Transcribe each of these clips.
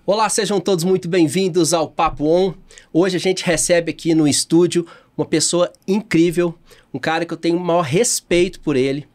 Olá, sejam todos muito bem-vindos ao Papo On. Hoje a gente recebe aqui no estúdio uma pessoa incrível, um cara que eu tenho o maior respeito por ele,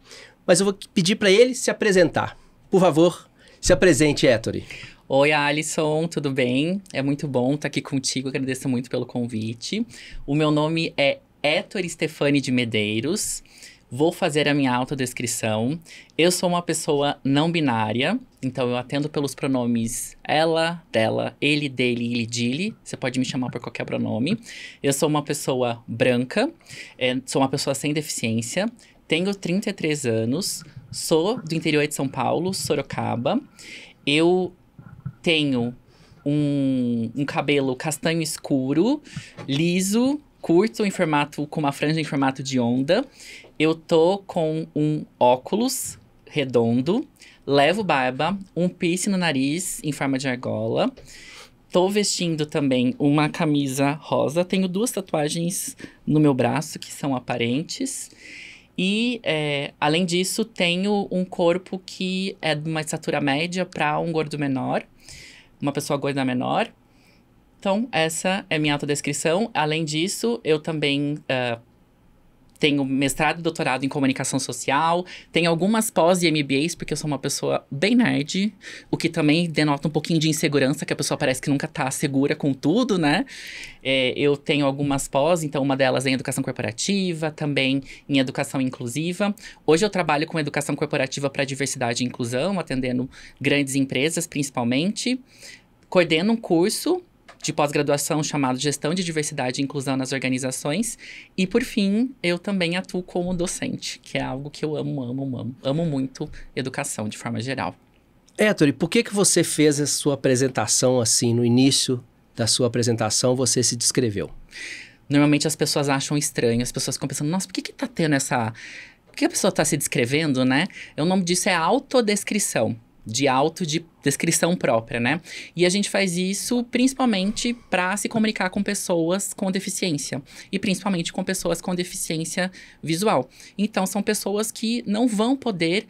mas eu vou pedir para ele se apresentar. Por favor, se apresente, Ettore. Oi, Alisson, tudo bem? É muito bom estar aqui contigo, agradeço muito pelo convite. O meu nome é Ettore Stefani de Medeiros. Vou fazer a minha autodescrição. Eu sou uma pessoa não binária, então eu atendo pelos pronomes ela, dela, ele, dele, ele, dile. Você pode me chamar por qualquer pronome. Eu sou uma pessoa branca, sou uma pessoa sem deficiência, tenho 33 anos, sou do interior de São Paulo, Sorocaba. Eu tenho um cabelo castanho escuro, liso, curto, com uma franja em formato de onda. Eu tô com um óculos redondo, levo barba, um piercing no nariz em forma de argola. Tô vestindo também uma camisa rosa. Tenho 2 tatuagens no meu braço que são aparentes. E, além disso, tenho um corpo que é de uma estatura média para um gordo menor. Uma pessoa gorda menor. Então, essa é minha autodescrição. Além disso, eu também tenho mestrado e doutorado em comunicação social. Tenho algumas pós e MBAs, porque eu sou uma pessoa bem nerd. O que também denota um pouquinho de insegurança, que a pessoa parece que nunca tá segura com tudo, né? Eu tenho algumas pós, então uma delas é em educação corporativa, também em educação inclusiva. Hoje eu trabalho com educação corporativa para diversidade e inclusão, atendendo grandes empresas, principalmente. Coordeno um curso de pós-graduação chamado Gestão de Diversidade e Inclusão nas Organizações. E, por fim, eu também atuo como docente, que é algo que eu amo muito educação, de forma geral. Ettore, por que você fez a sua apresentação assim, no início da sua apresentação, você se descreveu? Normalmente as pessoas acham estranho, as pessoas ficam pensando, nossa, por que tá tendo essa... Por que a pessoa tá se descrevendo, né? O nome disso é autodescrição. De descrição própria, né? E a gente faz isso principalmente para se comunicar com pessoas com deficiência. E principalmente com pessoas com deficiência visual. Então, são pessoas que não vão poder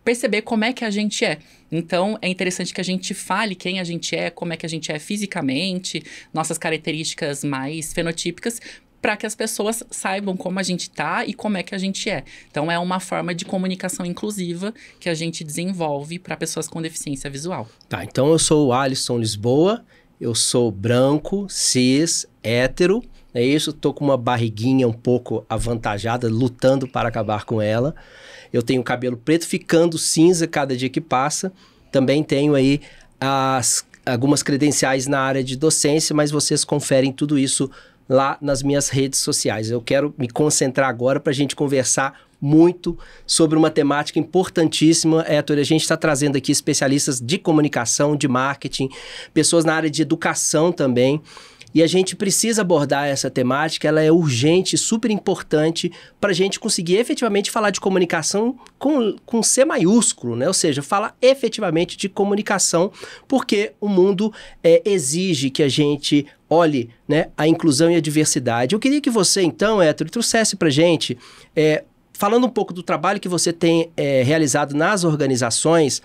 perceber como é que a gente é. Então, é interessante que a gente fale quem a gente é, como é que a gente é fisicamente, nossas características mais fenotípicas, para que as pessoas saibam como a gente tá e como é que a gente é. Então, é uma forma de comunicação inclusiva que a gente desenvolve para pessoas com deficiência visual. Tá, então eu sou o Alisson Lisboa, eu sou branco, cis, hétero, é isso? Tô com uma barriguinha um pouco avantajada, lutando para acabar com ela. Eu tenho cabelo preto ficando cinza cada dia que passa. Também tenho aí algumas credenciais na área de docência, mas vocês conferem tudo isso lá nas minhas redes sociais. Eu quero me concentrar agora para a gente conversar muito sobre uma temática importantíssima. Ettore, a gente está trazendo aqui especialistas de comunicação, de marketing, pessoas na área de educação também. E a gente precisa abordar essa temática, ela é urgente, super importante para a gente conseguir efetivamente falar de comunicação com C maiúsculo, né? Ou seja, falar efetivamente de comunicação, porque o mundo exige que a gente olhe, né, a inclusão e a diversidade. Eu queria que você, então, Ettore, trouxesse para a gente, falando um pouco do trabalho que você tem realizado nas organizações,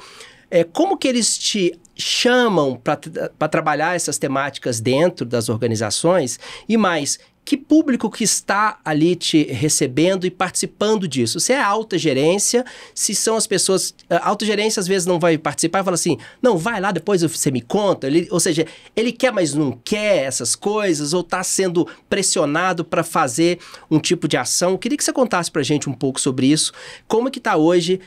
como que eles te chamam para trabalhar essas temáticas dentro das organizações e mais, que público que está ali te recebendo e participando disso? Se é alta gerência, se são as pessoas... A alta gerência às vezes não vai participar e fala assim, não, vai lá, depois você me conta. Ou seja, ele quer, mas não quer essas coisas ou está sendo pressionado para fazer um tipo de ação. Eu queria que você contasse para a gente um pouco sobre isso. Como é que está hoje,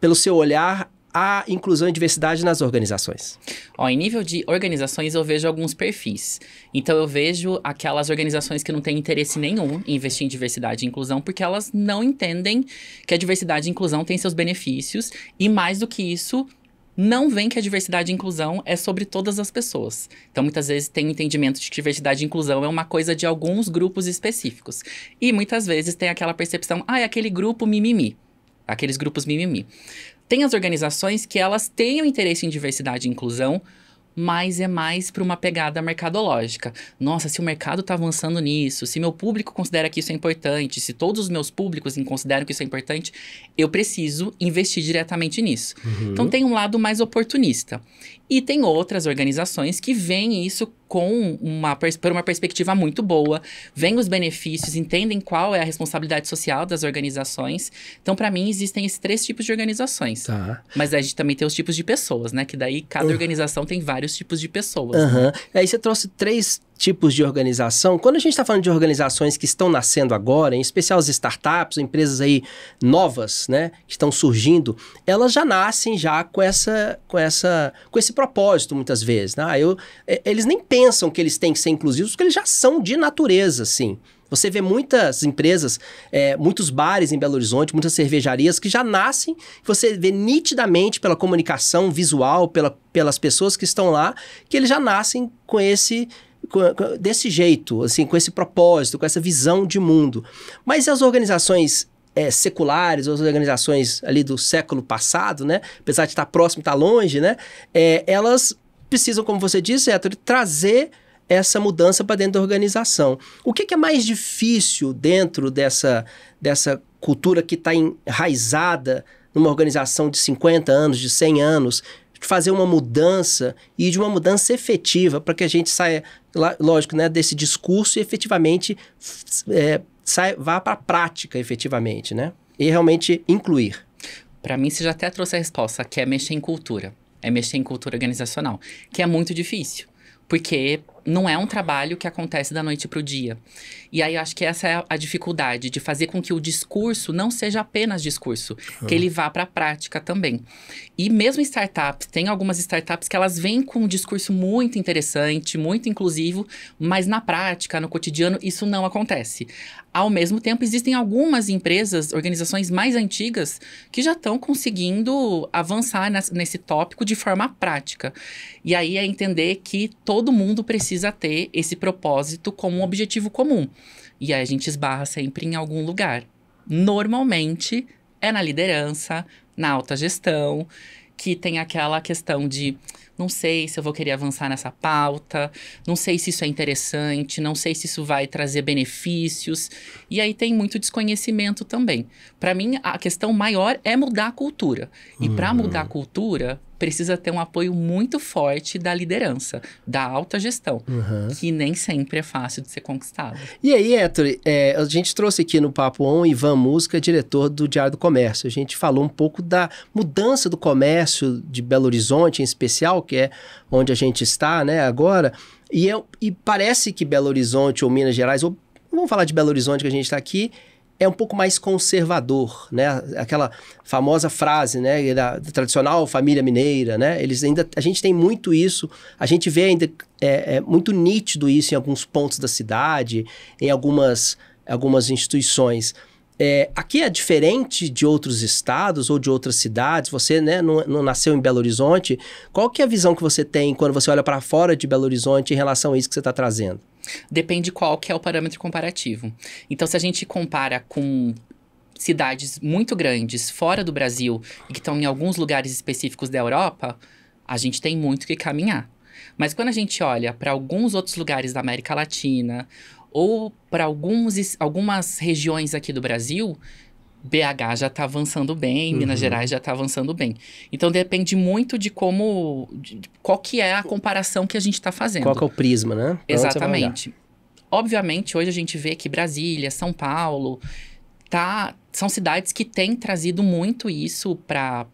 pelo seu olhar, a inclusão e diversidade nas organizações? Em nível de organizações, eu vejo alguns perfis. Então, eu vejo aquelas organizações que não têm interesse nenhum em investir em diversidade e inclusão, porque elas não entendem que a diversidade e inclusão têm seus benefícios. E mais do que isso, não veem que a diversidade e inclusão é sobre todas as pessoas. Então, muitas vezes tem o entendimento de que diversidade e inclusão é uma coisa de alguns grupos específicos. E muitas vezes tem aquela percepção, é aquele grupo mimimi. Aqueles grupos mimimi. Tem as organizações que elas têm o interesse em diversidade e inclusão mas é mais para uma pegada mercadológica. Nossa, se o mercado está avançando nisso, se meu público considera que isso é importante, se todos os meus públicos consideram que isso é importante, eu preciso investir diretamente nisso. Então tem um lado mais oportunista. E tem outras organizações que veem isso por uma perspectiva muito boa, veem os benefícios, entendem qual é a responsabilidade social das organizações. Então, para mim, existem esses 3 tipos de organizações. Tá. Mas a gente também tem os tipos de pessoas, né? Que daí cada organização tem vários tipos de pessoas. Né? Aí você trouxe 3 tipos de organização. Quando a gente está falando de organizações que estão nascendo agora, em especial as startups, empresas aí novas, né, que estão surgindo, elas já nascem já com esse propósito, muitas vezes. Né? Eles nem pensam que eles têm que ser inclusivos, porque eles já são de natureza, assim. Você vê muitas empresas, muitos bares em Belo Horizonte, muitas cervejarias que já nascem, você vê nitidamente pela comunicação visual, pelas pessoas que estão lá, que eles já nascem desse jeito, assim, com esse propósito, com essa visão de mundo. Mas as organizações seculares, as organizações ali do século passado, né, apesar de estar próximo, estar longe, né, elas precisam, como você disse, Héctor, trazer essa mudança para dentro da organização. O que é mais difícil dentro dessa cultura que está enraizada numa organização de 50 anos, de 100 anos, fazer uma mudança e de uma mudança efetiva para que a gente saia, lógico, né, desse discurso e efetivamente vá para a prática efetivamente, né? E realmente incluir. Para mim, você já até trouxe a resposta, que é mexer em cultura. É mexer em cultura organizacional, que é muito difícil. Porque não é um trabalho que acontece da noite para o dia. E aí, eu acho que essa é a dificuldade, de fazer com que o discurso não seja apenas discurso, que ele vá para a prática também. E mesmo startups, tem algumas startups que elas vêm com um discurso muito interessante, muito inclusivo, mas na prática, no cotidiano, isso não acontece. Ao mesmo tempo, existem algumas empresas, organizações mais antigas, que já estão conseguindo avançar nesse tópico de forma prática. E aí é entender que todo mundo precisa ter esse propósito como um objetivo comum. E aí a gente esbarra sempre em algum lugar. Normalmente é na liderança, na alta gestão, que tem aquela questão de não sei se eu vou querer avançar nessa pauta, não sei se isso é interessante, não sei se isso vai trazer benefícios. E aí tem muito desconhecimento também. Para mim, a questão maior é mudar a cultura. E para mudar a cultura, precisa ter um apoio muito forte da liderança, da alta gestão, que nem sempre é fácil de ser conquistado. E aí, Héctor, a gente trouxe aqui no Papo On Ivan Muska, diretor do Diário do Comércio. A gente falou um pouco da mudança do comércio de Belo Horizonte, em especial, que é onde a gente está, né, agora. E parece que Belo Horizonte ou Minas Gerais, ou vamos falar de Belo Horizonte que a gente está aqui, é um pouco mais conservador, né? Aquela famosa frase, né, da tradicional família mineira, né? A gente tem muito isso, a gente vê ainda muito nítido isso em alguns pontos da cidade, em algumas instituições. Aqui é diferente de outros estados ou de outras cidades, você, né, não nasceu em Belo Horizonte. Qual que é a visão que você tem quando você olha para fora de Belo Horizonte em relação a isso que você está trazendo? Depende qual que é o parâmetro comparativo. Então, se a gente compara com cidades muito grandes fora do Brasil e que estão em alguns lugares específicos da Europa, a gente tem muito que caminhar. Mas quando a gente olha para alguns outros lugares da América Latina ou para algumas regiões aqui do Brasil, BH já está avançando bem, Minas Gerais já está avançando bem. Então, depende muito de qual que é a comparação que a gente está fazendo. Qual que é o prisma, né? Exatamente. Obviamente, hoje a gente vê que Brasília, São Paulo, são cidades que têm trazido muito isso para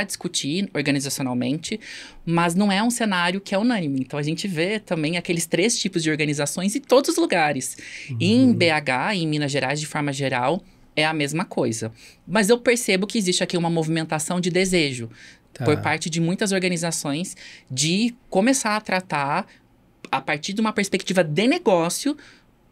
discutir organizacionalmente, mas não é um cenário que é unânime. Então, a gente vê também aqueles 3 tipos de organizações em todos os lugares. Em BH, em Minas Gerais, de forma geral, é a mesma coisa. Mas eu percebo que existe aqui uma movimentação de desejo por parte de muitas organizações de começar a tratar, a partir de uma perspectiva de negócio,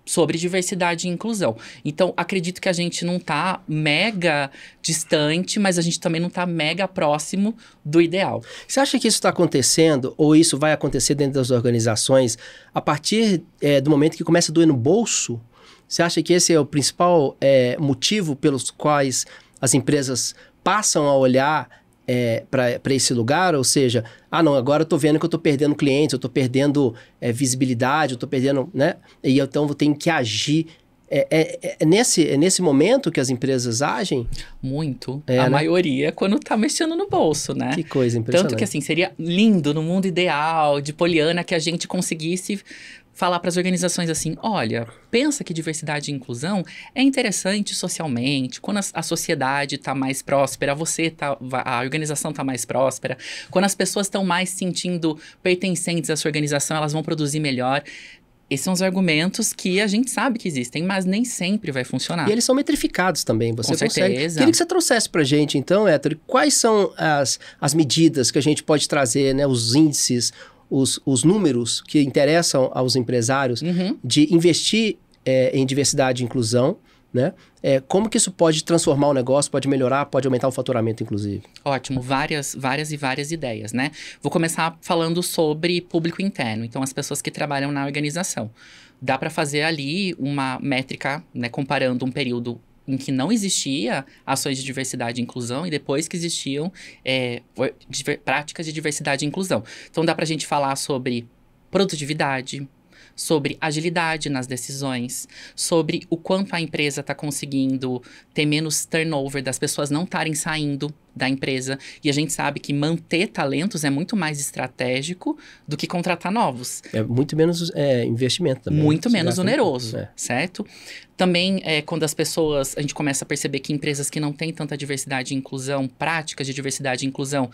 sobre diversidade e inclusão. Então, acredito que a gente não está mega distante, mas a gente também não está mega próximo do ideal. Você acha que isso está acontecendo, ou isso vai acontecer dentro das organizações, a partir do momento que começa a doer no bolso? Você acha que esse é o principal motivo pelos quais as empresas passam a olhar para esse lugar, ou seja, não, agora eu tô vendo que eu tô perdendo clientes, eu tô perdendo visibilidade, eu tô perdendo, né? E então eu tenho que agir. É nesse momento que as empresas agem? Muito. A maioria quando tá mexendo no bolso, né? Que coisa impressionante. Tanto que, assim, seria lindo no mundo ideal, de Poliana, que a gente conseguisse falar para as organizações assim, olha, pensa que diversidade e inclusão é interessante socialmente, quando a sociedade está mais próspera, a organização está mais próspera, quando as pessoas estão mais se sentindo pertencentes à sua organização, elas vão produzir melhor. Esses são os argumentos que a gente sabe que existem, mas nem sempre vai funcionar. E eles são metrificados também, você Com consegue. certeza. Queria que você trouxesse pra gente, então, Héctor, quais são as medidas que a gente pode trazer, né, os índices, os números que interessam aos empresários de investir em diversidade e inclusão, né? Como que isso pode transformar o negócio, pode melhorar, pode aumentar o faturamento, inclusive? Ótimo, várias ideias, né? Vou começar falando sobre público interno, então as pessoas que trabalham na organização. Dá para fazer ali uma métrica, né, comparando um período em que não existia ações de diversidade e inclusão e depois que existiam práticas de diversidade e inclusão. Então dá pra gente falar sobre produtividade, sobre agilidade nas decisões, sobre o quanto a empresa está conseguindo ter menos turnover, das pessoas não estarem saindo da empresa. E a gente sabe que manter talentos é muito mais estratégico do que contratar novos. É muito menos investimento também. Muito menos oneroso, certo? Também, quando a gente começa a perceber que empresas que não têm tanta diversidade e inclusão, práticas de diversidade e inclusão,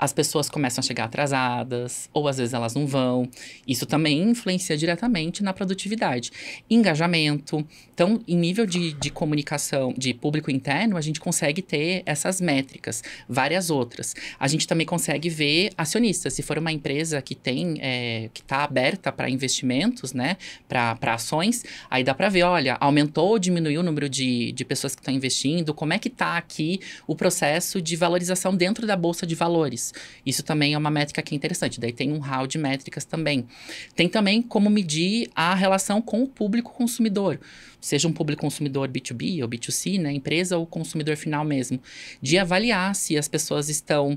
as pessoas começam a chegar atrasadas, ou às vezes elas não vão. Isso também influencia diretamente na produtividade. Engajamento. Então, em nível de comunicação, de público interno, a gente consegue ter essas métricas, várias outras. A gente também consegue ver acionistas. Se for uma empresa que que está aberta para investimentos, né, para ações, aí dá para ver, olha, aumentou ou diminuiu o número de pessoas que estão investindo, como é que está aqui o processo de valorização dentro da Bolsa de Valores. Isso também é uma métrica que é interessante. Daí tem um hall de métricas também. Tem também como medir a relação com o público consumidor. Seja um público consumidor B2B ou B2C, né? Empresa ou consumidor final mesmo. De avaliar se as pessoas estão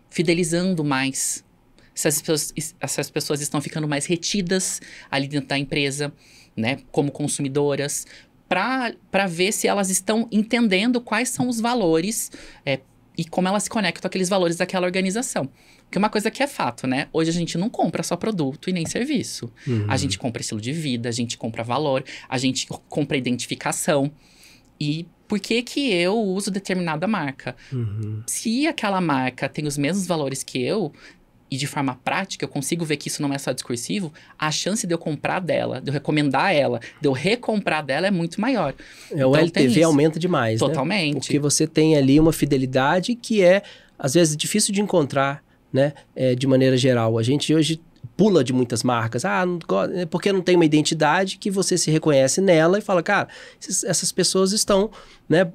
fidelizando mais. Se as pessoas estão ficando mais retidas ali dentro da empresa, né? Como consumidoras. Para ver se elas estão entendendo quais são os valores e como elas se conectam àqueles valores daquela organização. Porque uma coisa que é fato, né? Hoje a gente não compra só produto e nem serviço. A gente compra estilo de vida, a gente compra valor, a gente compra identificação. E por que que eu uso determinada marca? Se aquela marca tem os mesmos valores que eu, e de forma prática, eu consigo ver que isso não é só discursivo, a chance de eu comprar dela, de eu recomendar ela, de eu recomprar dela é muito maior. O LTV aumenta demais, totalmente. Né? Porque você tem ali uma fidelidade que é, às vezes, difícil de encontrar, né? De maneira geral. A gente hoje pula de muitas marcas. Porque não tem uma identidade que você se reconhece nela e fala, cara, essas pessoas estão, né,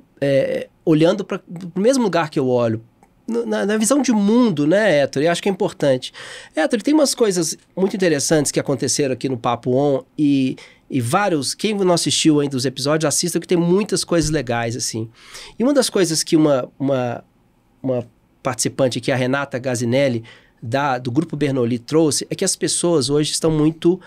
olhando para o mesmo lugar que eu olho. Na visão de mundo, né, Héctor? E acho que é importante. Héctor, tem umas coisas muito interessantes que aconteceram aqui no Papo On e vários... Quem não assistiu ainda os episódios, assista, que tem muitas coisas legais, assim. E uma das coisas que uma participante aqui, a Renata Gazinelli, do Grupo Bernoulli, trouxe, é que as pessoas hoje estão muito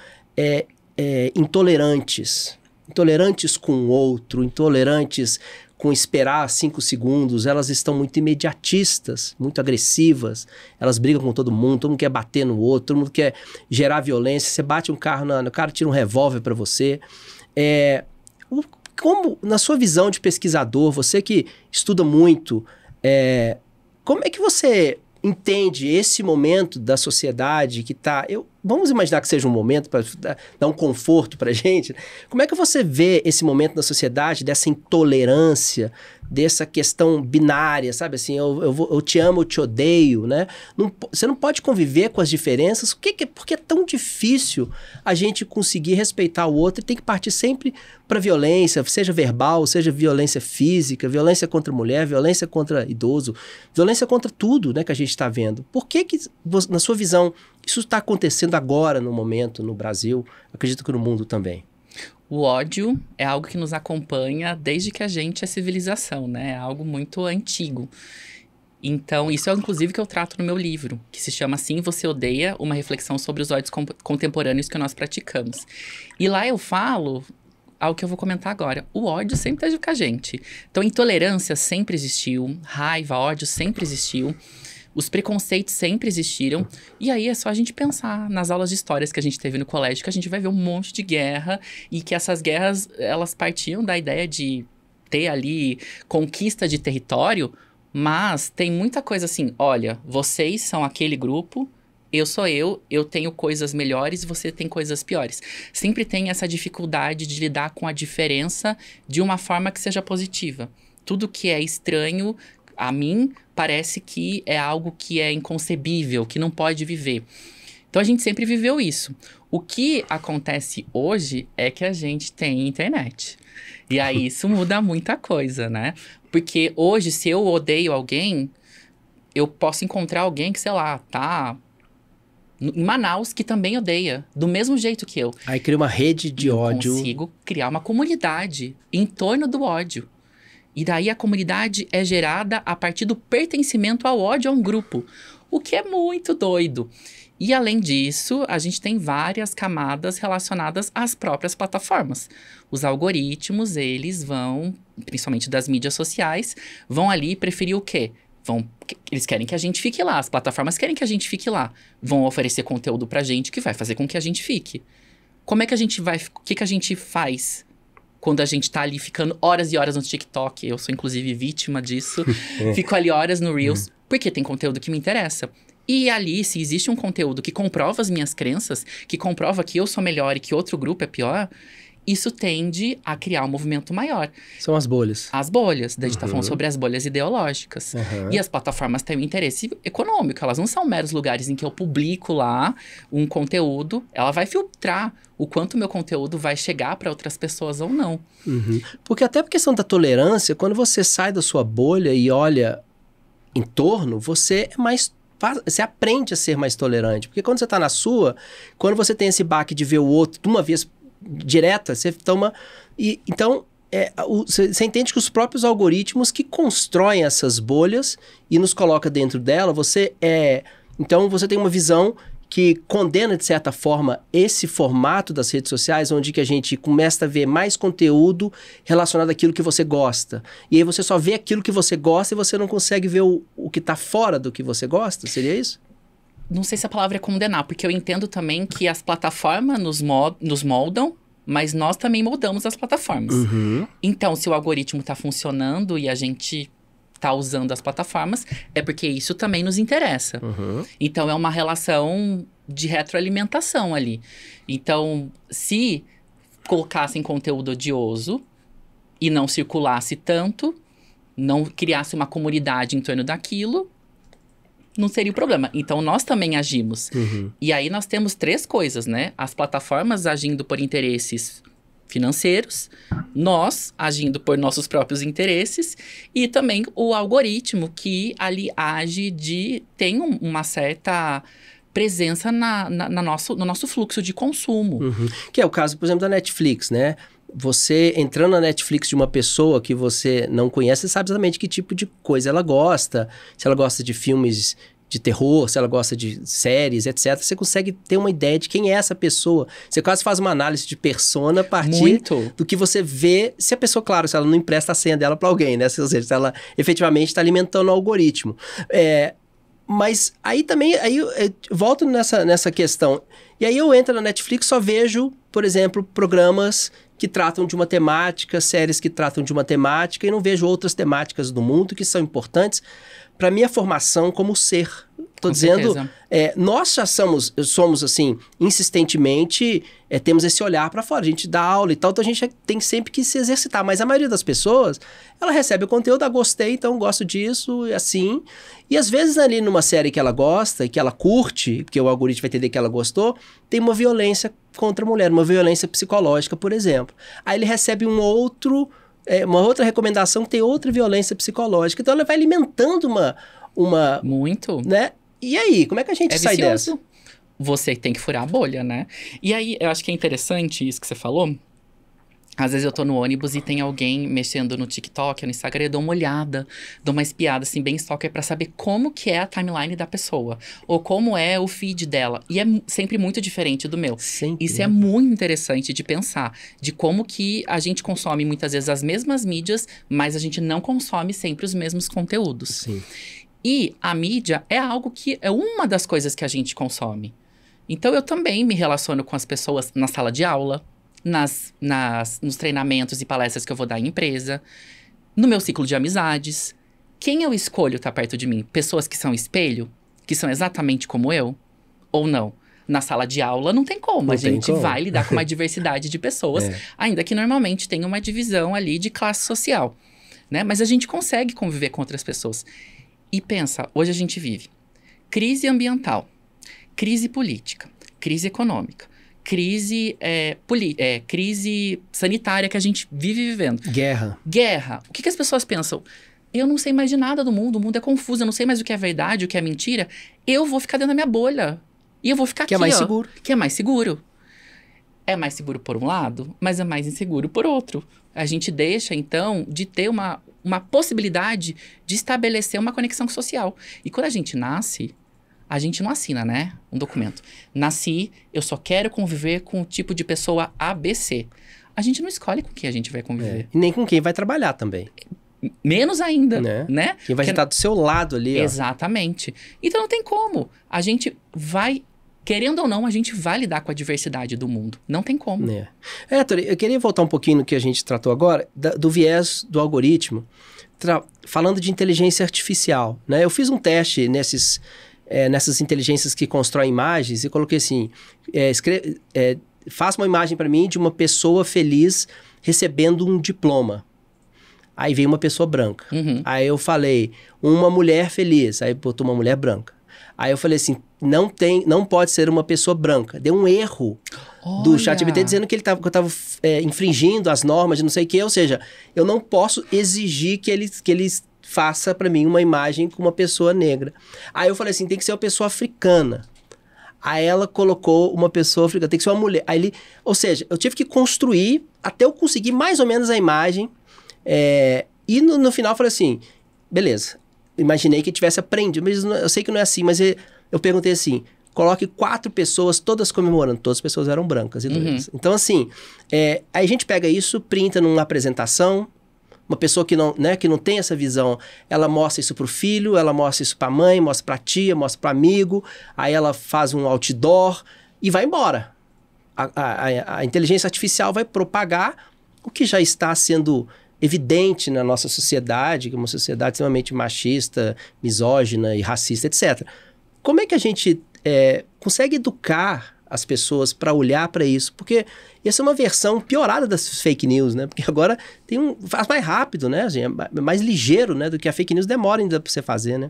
intolerantes. Intolerantes com o outro, intolerantes com esperar 5 segundos, elas estão muito imediatistas, muito agressivas, elas brigam com todo mundo quer bater no outro, todo mundo quer gerar violência, você bate um carro no cara, tira um revólver para você. Como, na sua visão de pesquisador, você que estuda muito, como é que você entende esse momento da sociedade que está... Vamos imaginar que seja um momento para dar um conforto para a gente. Como é que você vê esse momento na sociedade, dessa intolerância, dessa questão binária, sabe assim, eu te amo, eu te odeio, né? Você não pode conviver com as diferenças. Porque é tão difícil a gente conseguir respeitar o outro e tem que partir sempre para violência, seja verbal, seja violência física, violência contra mulher, violência contra idoso, violência contra tudo, né, que a gente está vendo. Por que, na sua visão, isso está acontecendo agora, no momento, no Brasil? Acredito que no mundo também. O ódio é algo que nos acompanha desde que a gente é civilização, né? É algo muito antigo. Então, isso é inclusive que eu trato no meu livro, que se chama Sim, Você Odeia, uma reflexão sobre os ódios contemporâneos que nós praticamos. E lá eu falo algo que eu vou comentar agora. O ódio sempre esteve com a gente. Então, intolerância sempre existiu, raiva, ódio sempre existiu. Os preconceitos sempre existiram. E aí é só a gente pensar nas aulas de histórias que a gente teve no colégio, que a gente vai ver um monte de guerra e que essas guerras, elas partiam da ideia de ter ali conquista de território, mas tem muita coisa assim, olha, vocês são aquele grupo, eu sou eu tenho coisas melhores e você tem coisas piores. Sempre tem essa dificuldade de lidar com a diferença de uma forma que seja positiva. Tudo que é estranho a mim parece que é algo que é inconcebível, que não pode viver. Então a gente sempre viveu isso. O que acontece hoje é que a gente tem internet. E aí isso muda muita coisa, né? Porque hoje, se eu odeio alguém, eu posso encontrar alguém que, sei lá, tá em Manaus que também odeia, do mesmo jeito que eu. Aí cria uma rede de ódio. Eu consigo criar uma comunidade em torno do ódio. E daí a comunidade é gerada a partir do pertencimento ao ódio a um grupo. O que é muito doido. E além disso, a gente tem várias camadas relacionadas às próprias plataformas. Os algoritmos, eles vão, principalmente das mídias sociais, vão ali preferir o quê? Eles querem que a gente fique lá, as plataformas querem que a gente fique lá. Vão oferecer conteúdo pra gente que vai fazer com que a gente fique. Como é que a gente vai... O que a gente faz quando a gente tá ali ficando horas e horas no TikTok? Eu sou, inclusive, vítima disso. Fico ali horas no Reels, porque tem conteúdo que me interessa. E ali, se existe um conteúdo que comprova as minhas crenças, que comprova que eu sou melhor e que outro grupo é pior, isso tende a criar um movimento maior. São as bolhas. As bolhas. Daí a gente tá falando sobre as bolhas ideológicas. E as plataformas têm um interesse econômico. Elas não são meros lugares em que eu publico lá um conteúdo. Ela vai filtrar o quanto o meu conteúdo vai chegar para outras pessoas ou não. Porque até por questão da tolerância, quando você sai da sua bolha e olha em torno, você aprende a ser mais tolerante. Porque quando você está na sua, quando você tem esse baque de ver o outro de uma vez direta, você toma... Então, você entende que os próprios algoritmos que constroem essas bolhas e nos coloca dentro dela, então você tem uma visão que condena, de certa forma, esse formato das redes sociais, onde que a gente começa a ver mais conteúdo relacionado àquilo que você gosta. E aí você só vê aquilo que você gosta e você não consegue ver o que está fora do que você gosta? Seria isso? Não sei se a palavra é condenar, porque eu entendo também que as plataformas nos moldam, mas nós também moldamos as plataformas. Então, se o algoritmo está funcionando e a gente tá usando as plataformas, é porque isso também nos interessa. Então, é uma relação de retroalimentação ali. Então, se colocassem conteúdo odioso e não circulasse tanto, não criasse uma comunidade em torno daquilo, não seria o problema. Então, nós também agimos. E aí, nós temos 3 coisas, né? As plataformas agindo por interesses financeiros, nós agindo por nossos próprios interesses e também o algoritmo que ali tem uma certa presença no nosso fluxo de consumo. Que é o caso, por exemplo, da Netflix, né? Você entrando na Netflix de uma pessoa que você não conhece, você sabe exatamente que tipo de coisa ela gosta, se ela gosta de filmes de terror, se ela gosta de séries, etc. Você consegue ter uma ideia de quem é essa pessoa. Você quase faz uma análise de persona a partir do que você vê. Se a pessoa, claro, se ela não empresta a senha dela para alguém, né? Ou seja, se ela efetivamente está alimentando o algoritmo. Mas aí também, eu volto nessa questão. E aí eu entro na Netflix e só vejo, por exemplo, programas que tratam de uma temática, séries que tratam de uma temática, e não vejo outras temáticas do mundo que são importantes para minha formação como ser. Estou dizendo, nós já somos assim, insistentemente, temos esse olhar para fora. A gente dá aula e tal, então a gente tem sempre que se exercitar. Mas a maioria das pessoas, ela recebe o conteúdo, gostei, então gosto disso, assim. E às vezes ali numa série que ela gosta, que ela curte, porque o algoritmo vai entender que ela gostou, tem uma violência contra a mulher, uma violência psicológica, por exemplo. Aí ele recebe uma outra recomendação que tem outra violência psicológica. Então ela vai alimentando uma... Muito. Né? E aí, como é que a gente sai dessa? Você tem que furar a bolha, né? E aí, eu acho que é interessante isso que você falou. Às vezes eu tô no ônibus e tem alguém mexendo no TikTok, no Instagram, eu dou uma olhada, dou uma espiada, assim, bem stalker, pra saber como que é a timeline da pessoa. Ou como é o feed dela. E é sempre muito diferente do meu. Sempre. Isso é muito interessante de pensar. De como que a gente consome, muitas vezes, as mesmas mídias, mas a gente não consome sempre os mesmos conteúdos. Sim. E a mídia é algo que é uma das coisas que a gente consome. Então, eu também me relaciono com as pessoas na sala de aula, nos treinamentos e palestras que eu vou dar em empresa, no meu ciclo de amizades. Quem eu escolho estar perto de mim? Pessoas que são espelho? Que são exatamente como eu? Ou não? Na sala de aula não tem como. A gente vai lidar com uma diversidade de pessoas, ainda que normalmente tenha uma divisão ali de classe social, né? Mas a gente consegue conviver com outras pessoas. E pensa, hoje a gente vive crise ambiental, crise política, crise econômica, crise sanitária que a gente vive vivendo. Guerra. O que as pessoas pensam? Eu não sei mais de nada do mundo, o mundo é confuso, eu não sei mais o que é verdade, o que é mentira. Eu vou ficar dentro da minha bolha. E eu vou ficar aqui, que é mais seguro. Que é mais seguro. É mais seguro por um lado, mas é mais inseguro por outro. A gente deixa, então, de ter uma possibilidade de estabelecer uma conexão social. E quando a gente nasce, a gente não assina, né? Um documento. Nasci, eu só quero conviver com o tipo de pessoa ABC. A gente não escolhe com quem a gente vai conviver. E nem com quem vai trabalhar também. Menos ainda, né? Quem vai estar do seu lado ali, ó. Exatamente. Então não tem como. A gente vai, querendo ou não, a gente vai lidar com a diversidade do mundo. Não tem como. Tori, eu queria voltar um pouquinho no que a gente tratou agora, do viés do algoritmo, falando de inteligência artificial, né? Eu fiz um teste nessas inteligências que constroem imagens e coloquei assim, faça uma imagem para mim de uma pessoa feliz recebendo um diploma. Aí veio uma pessoa branca. Uhum. Aí eu falei, uma mulher feliz. Aí botou uma mulher branca. Aí eu falei assim, não pode ser uma pessoa branca. Deu um erro do ChatGPT dizendo que eu estava infringindo as normas de não sei o quê. Ou seja, eu não posso exigir que ele faça para mim uma imagem com uma pessoa negra. Aí eu falei assim, tem que ser uma pessoa africana. Aí ela colocou uma pessoa africana, tem que ser uma mulher. Ou seja, eu tive que construir até eu conseguir mais ou menos a imagem. E no final eu falei assim, beleza, imaginei que tivesse aprendido, mas eu sei que não é assim, mas eu perguntei assim, coloque 4 pessoas, todas comemorando, todas as pessoas eram brancas e loiras. Então assim, aí a gente pega isso, printa numa apresentação, uma pessoa que não tem essa visão, ela mostra isso pro filho, ela mostra isso pra mãe, mostra pra tia, mostra pro amigo, aí ela faz um outdoor e vai embora. A inteligência artificial vai propagar o que já está sendo evidente na nossa sociedade, que é uma sociedade extremamente machista, misógina e racista, etc. Como é que a gente consegue educar as pessoas para olhar para isso? Porque essa é uma versão piorada das fake news, né? Porque agora faz mais rápido, né? É mais ligeiro, né? Do que a fake news demora ainda para você fazer, né?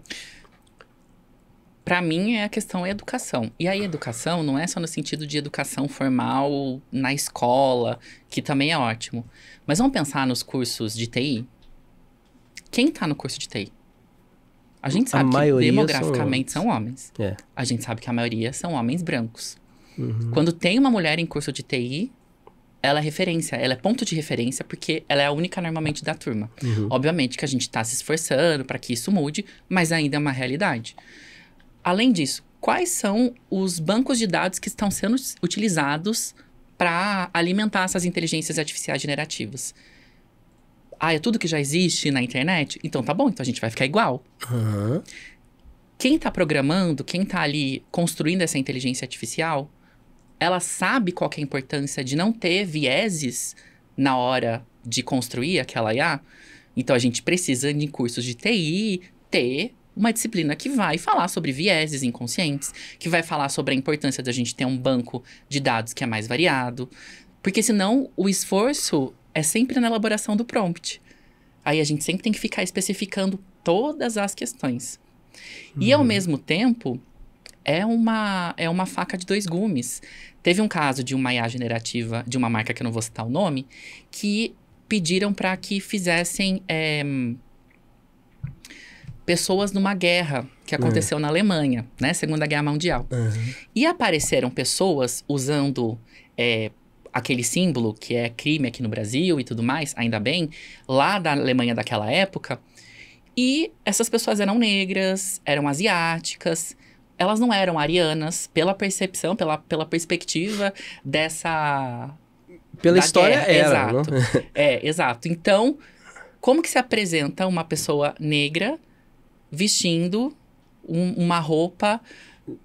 Para mim, a questão é educação. E aí, educação não é só no sentido de educação formal na escola, que também é ótimo. Mas vamos pensar nos cursos de TI? Quem tá no curso de TI? A gente sabe que demograficamente são homens. A gente sabe que a maioria são homens brancos. Uhum. Quando tem uma mulher em curso de TI, ela é referência, ela é ponto de referência, porque ela é a única normalmente da turma. Uhum. Obviamente que a gente tá se esforçando para que isso mude, mas ainda é uma realidade. Além disso, quais são os bancos de dados que estão sendo utilizados para alimentar essas inteligências artificiais generativas? É tudo que já existe na internet? Então tá bom, então a gente vai ficar igual. Uhum. Quem tá programando, quem tá ali construindo essa inteligência artificial, ela sabe qual que é a importância de não ter vieses na hora de construir aquela IA? Então a gente precisa, em cursos de TI, ter uma disciplina que vai falar sobre vieses inconscientes, que vai falar sobre a importância da gente ter um banco de dados que é mais variado. Porque senão o esforço é sempre na elaboração do prompt. Aí a gente sempre tem que ficar especificando todas as questões. Uhum. E ao mesmo tempo, é uma faca de 2 gumes. Teve um caso de uma IA generativa, de uma marca que eu não vou citar o nome, que pediram para que fizessem pessoas numa guerra que aconteceu na Alemanha, né? Segunda Guerra Mundial. Uhum. E apareceram pessoas usando aquele símbolo que é crime aqui no Brasil e tudo mais, ainda bem, lá da Alemanha daquela época. E essas pessoas eram negras, eram asiáticas, elas não eram arianas, pela percepção, pela perspectiva dessa... Pela da história guerra. era, Exato. Exato. Então, como que se apresenta uma pessoa negra vestindo uma roupa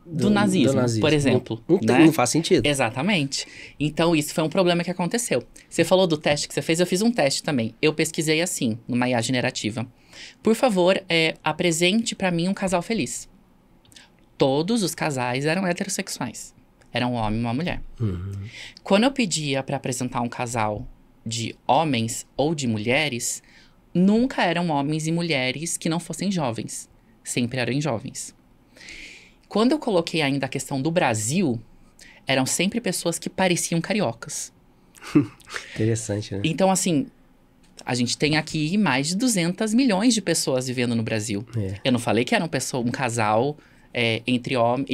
do nazismo, por exemplo? Não faz sentido. Exatamente. Então, isso foi um problema que aconteceu. Você falou do teste que você fez, eu fiz um teste também. Eu pesquisei assim, numa IA generativa. Por favor, apresente pra mim um casal feliz. Todos os casais eram heterossexuais. Era um homem e uma mulher. Uhum. Quando eu pedia pra apresentar um casal de homens ou de mulheres, nunca eram homens e mulheres que não fossem jovens. Sempre eram jovens. Quando eu coloquei ainda a questão do Brasil, eram sempre pessoas que pareciam cariocas. Interessante, né? Então, assim, a gente tem aqui mais de 200 milhões de pessoas vivendo no Brasil. É. Eu não falei que era um casal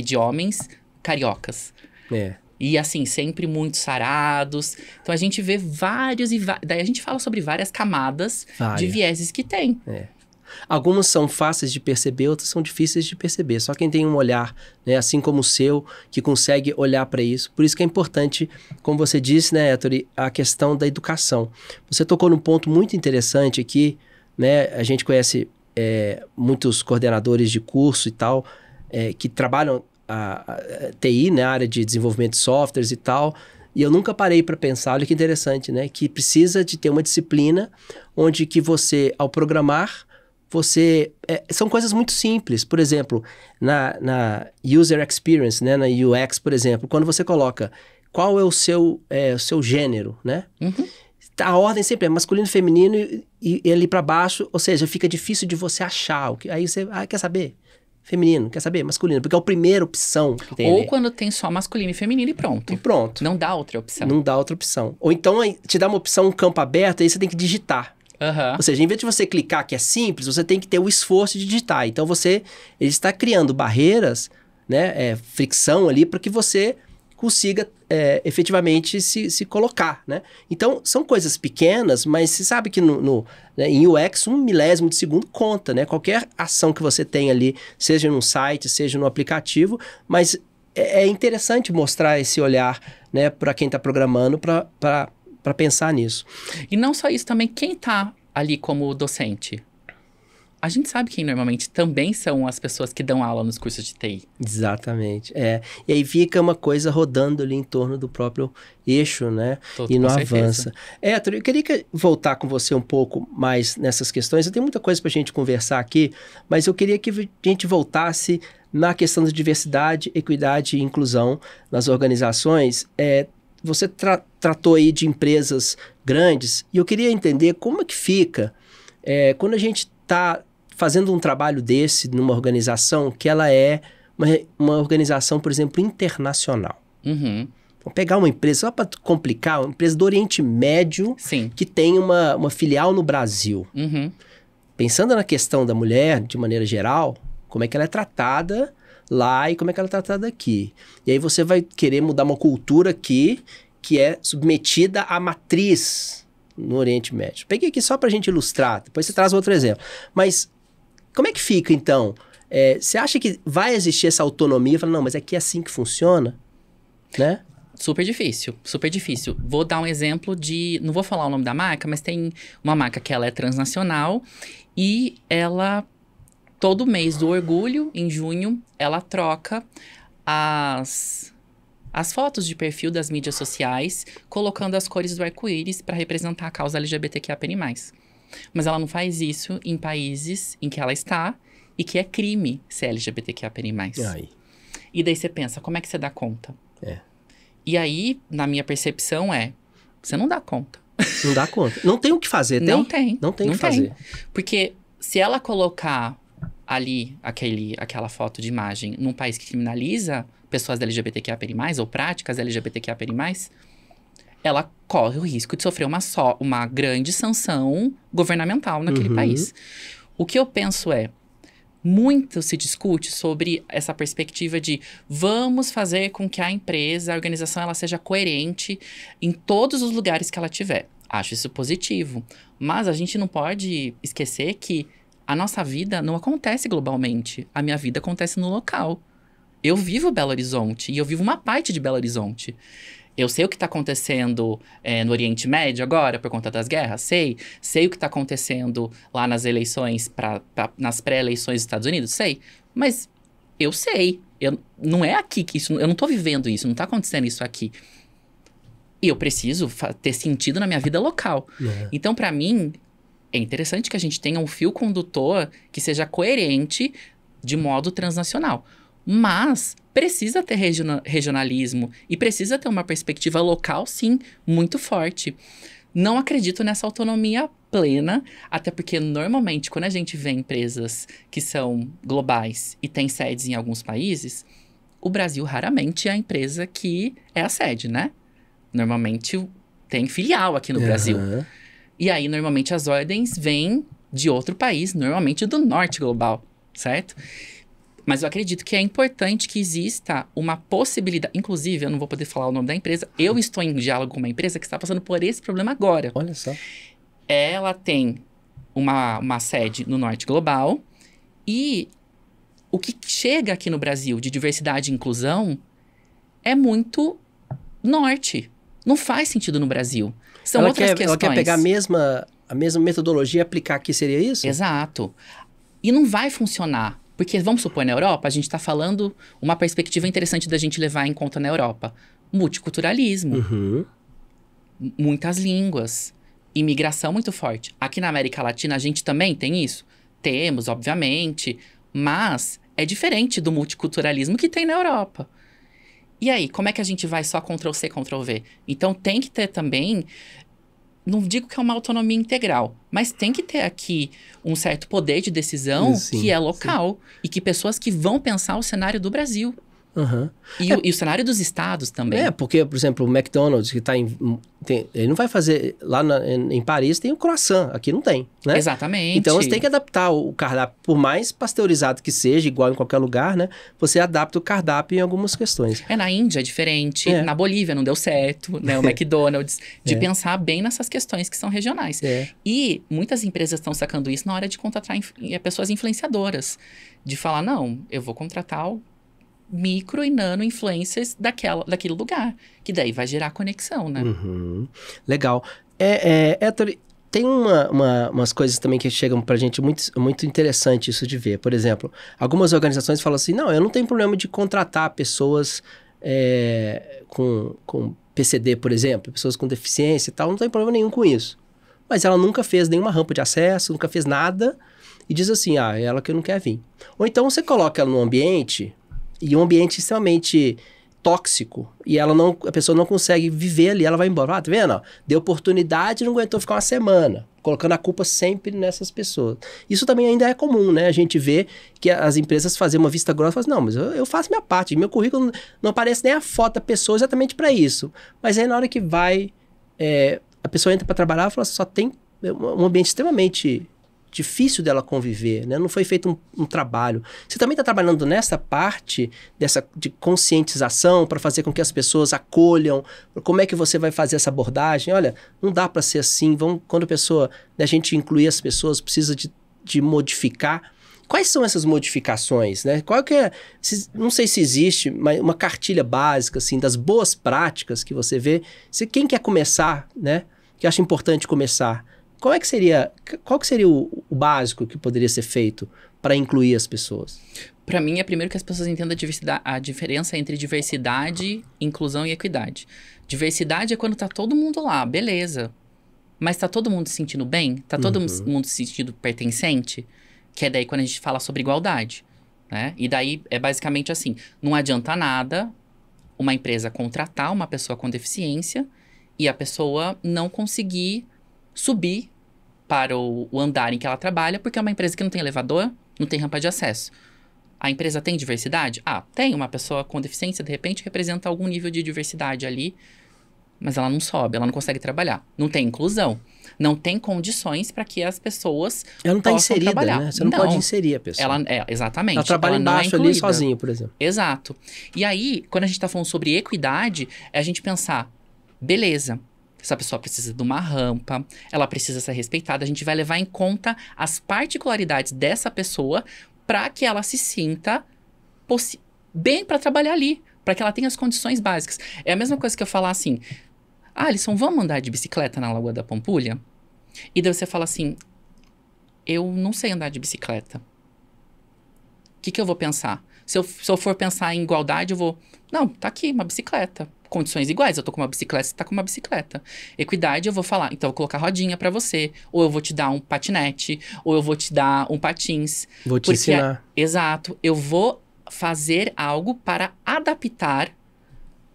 de homens cariocas. É. E assim, sempre muito sarados. Então a gente vê vários daí a gente fala sobre várias camadas de vieses que tem. Algumas são fáceis de perceber, outras são difíceis de perceber. Só quem tem um olhar, né, assim como o seu, que consegue olhar para isso. Por isso que é importante, como você disse, né, Ettore, a questão da educação. Você tocou num ponto muito interessante aqui, né? A gente conhece muitos coordenadores de curso e tal, que trabalham a TI, né, a área de desenvolvimento de softwares e tal, e eu nunca parei para pensar, olha que interessante, né, que precisa de ter uma disciplina onde que você, ao programar, são coisas muito simples. Por exemplo, na User Experience, né, na UX, por exemplo, quando você coloca qual é o seu gênero, né, a ordem sempre é masculino, feminino e ali para baixo, ou seja, fica difícil de você achar, aí você, quer saber? Feminino, quer saber? Masculino, porque é a primeira opção que tem. Ou ali. quando tem só masculino e feminino e pronto. E pronto. Não dá outra opção. Não dá outra opção. Ou então te dá uma opção, um campo aberto, aí você tem que digitar. Ou seja, em vez de você clicar que é simples, você tem que ter o esforço de digitar. Então ele está criando barreiras, né, fricção ali, para que você consiga efetivamente se colocar, né? Então, são coisas pequenas, mas você sabe que né, em UX, 1/1000 de segundo conta, né? Qualquer ação que você tem ali, seja num site, seja no aplicativo, mas é interessante mostrar esse olhar, né, para quem está programando, para pensar nisso. E não só isso, também quem está ali como docente? A gente sabe quem normalmente também são as pessoas que dão aula nos cursos de TI. Exatamente. E aí fica uma coisa rodando ali em torno do próprio eixo, né? E não avança. Ettore, eu queria voltar com você um pouco mais nessas questões. Eu tenho muita coisa para a gente conversar aqui, mas eu queria que a gente voltasse na questão da diversidade, equidade e inclusão nas organizações. Você tratou aí de empresas grandes e eu queria entender como é que fica quando a gente está fazendo um trabalho desse numa organização que ela é uma organização, por exemplo, internacional. Uhum. Vamos pegar uma empresa, só para complicar, uma empresa do Oriente Médio. Sim. Que tem uma filial no Brasil. Uhum. Pensando na questão da mulher, de maneira geral, como é que ela é tratada lá e como é que ela é tratada aqui. E aí você vai querer mudar uma cultura aqui que é submetida à matriz no Oriente Médio. Peguei aqui só para a gente ilustrar, depois você traz outro exemplo. Mas como é que fica, então? Você acha que vai existir essa autonomia? Fala, não, mas aqui é assim que funciona, né? Super difícil, super difícil. Vou dar um exemplo não vou falar o nome da marca, mas tem uma marca que ela é transnacional e ela, todo mês do orgulho, em junho, ela troca as fotos de perfil das mídias sociais, colocando as cores do arco-íris para representar a causa LGBTQIA+. Mas ela não faz isso em países em que ela está e que é crime ser LGBTQIA+. Aí. E daí você pensa, como é que você dá conta? E aí, na minha percepção você não dá conta. Não dá conta. Não tem o que fazer, tem? Não tem o que fazer. Porque se ela colocar ali aquela foto de imagem num país que criminaliza pessoas da LGBTQIA+, ou práticas LGBTQIA+, ela corre o risco de sofrer uma grande sanção governamental naquele país. O que eu penso muito se discute sobre essa perspectiva de vamos fazer com que a empresa, a organização, ela seja coerente em todos os lugares que ela tiver. Acho isso positivo. Mas a gente não pode esquecer que a nossa vida não acontece globalmente. A minha vida acontece no local. Eu vivo Belo Horizonte e eu vivo uma parte de Belo Horizonte. Eu sei o que está acontecendo no Oriente Médio agora, por conta das guerras, sei. Sei o que está acontecendo lá nas eleições, nas pré-eleições dos Estados Unidos, sei. Mas eu sei. Não é aqui que isso... Eu não estou vivendo isso, não está acontecendo isso aqui. E eu preciso ter sentido na minha vida local. Então, para mim, é interessante que a gente tenha um fio condutor que seja coerente de modo transnacional. Mas precisa ter regionalismo e precisa ter uma perspectiva local, sim, muito forte. Não acredito nessa autonomia plena, até porque normalmente quando a gente vê empresas que são globais e têm sedes em alguns países, o Brasil raramente é a empresa que é a sede, né? Normalmente tem filial aqui no Brasil. E aí, normalmente, as ordens vêm de outro país, normalmente do norte global, certo? Mas eu acredito que é importante que exista uma possibilidade... Inclusive, eu não vou poder falar o nome da empresa. Eu estou em diálogo com uma empresa que está passando por esse problema agora. Olha só. Ela tem uma sede no norte global. E o que chega aqui no Brasil de diversidade e inclusão é muito norte. Não faz sentido no Brasil. São outras questões. Ela quer pegar a mesma metodologia e aplicar aqui, seria isso? Exato. E não vai funcionar. Porque, vamos supor, na Europa, a gente está falando uma perspectiva interessante da gente levar em conta na Europa. Multiculturalismo. Muitas línguas. Imigração muito forte. Aqui na América Latina, a gente também tem isso? Temos, obviamente. Mas é diferente do multiculturalismo que tem na Europa. E aí, como é que a gente vai só Ctrl+C, Ctrl+V? Então, tem que ter também... Não digo que é uma autonomia integral, mas tem que ter aqui um certo poder de decisão que é local. E que pessoas que vão pensar o cenário do Brasil. E o cenário dos estados também. Porque, por exemplo, o McDonald's, que está ele não vai fazer... Lá em Paris tem o croissant, aqui não tem, né? Exatamente. Então, você tem que adaptar o cardápio, por mais pasteurizado que seja, igual em qualquer lugar, né? Você adapta o cardápio em algumas questões. Na Índia é diferente, na Bolívia não deu certo, né? O McDonald's, de pensar bem nessas questões que são regionais. E muitas empresas estão sacando isso na hora de contratar pessoas influenciadoras. De falar, não, eu vou contratar micro e nano influencers daquele lugar. Que daí vai gerar conexão, né? Legal. Héctor, tem umas coisas também que chegam pra gente muito interessante isso de ver. Por exemplo, algumas organizações falam assim, não, eu não tenho problema de contratar pessoas com PCD, por exemplo, pessoas com deficiência e tal, não tem problema nenhum com isso. Mas ela nunca fez nenhuma rampa de acesso, nunca fez nada, e diz assim, é ela que não quer vir. Ou então você coloca ela num ambiente... E um ambiente extremamente tóxico. E a pessoa não consegue viver ali, ela vai embora. Tá vendo? Deu oportunidade e não aguentou ficar uma semana. Colocando a culpa sempre nessas pessoas. Isso também ainda é comum, né? A gente vê que as empresas fazem uma vista grossa e falam assim, não, mas eu faço minha parte. Meu currículo não aparece nem a foto da pessoa exatamente para isso. Mas aí na hora que vai, a pessoa entra para trabalhar e fala assim, só tem um ambiente extremamente... difícil dela conviver, né? Não foi feito um trabalho. Você também está trabalhando nessa parte de conscientização para fazer com que as pessoas acolham? Como é que você vai fazer essa abordagem? Olha, não dá para ser assim. Quando a gente incluir as pessoas, precisa de modificar. Quais são essas modificações, né? Não sei se existe uma cartilha básica assim, das boas práticas que você vê. Quem quer começar, né? Que acha importante começar. Qual que seria o básico que poderia ser feito para incluir as pessoas? Para mim, é primeiro que as pessoas entendam a diferença entre diversidade, inclusão e equidade. Diversidade é quando tá todo mundo lá, beleza. Mas tá todo mundo se sentindo bem? Tá todo mundo se sentindo pertencente? Que é daí quando a gente fala sobre igualdade, né? E daí é basicamente assim, não adianta nada uma empresa contratar uma pessoa com deficiência e a pessoa não conseguir subir para o andar em que ela trabalha, porque é uma empresa que não tem elevador, não tem rampa de acesso. A empresa tem diversidade? Tem. Uma pessoa com deficiência, de repente, representa algum nível de diversidade ali. mas ela não sobe, ela não consegue trabalhar. Não tem inclusão. Não tem condições para que as pessoas ela não está possam inserida, trabalhar. né? Você não pode inserir a pessoa. Exatamente. Ela trabalha ela não embaixo ali sozinha, por exemplo. Exato. E aí, quando a gente está falando sobre equidade, é a gente pensar, beleza, essa pessoa precisa de uma rampa, ela precisa ser respeitada, a gente vai levar em conta as particularidades dessa pessoa para que ela se sinta bem para trabalhar ali, para que ela tenha as condições básicas. É a mesma coisa que eu falar assim, Alisson, vamos andar de bicicleta na Lagoa da Pampulha? E daí você fala assim, eu não sei andar de bicicleta. O que eu vou pensar? Se eu for pensar em igualdade, eu vou... Não, tá aqui, uma bicicleta. Condições iguais, eu tô com uma bicicleta, você tá com uma bicicleta. Equidade, eu vou falar, então eu vou colocar rodinha pra você, ou eu vou te dar um patinete, ou eu vou te dar um patins. Vou te ensinar. Exato, eu vou fazer algo para adaptar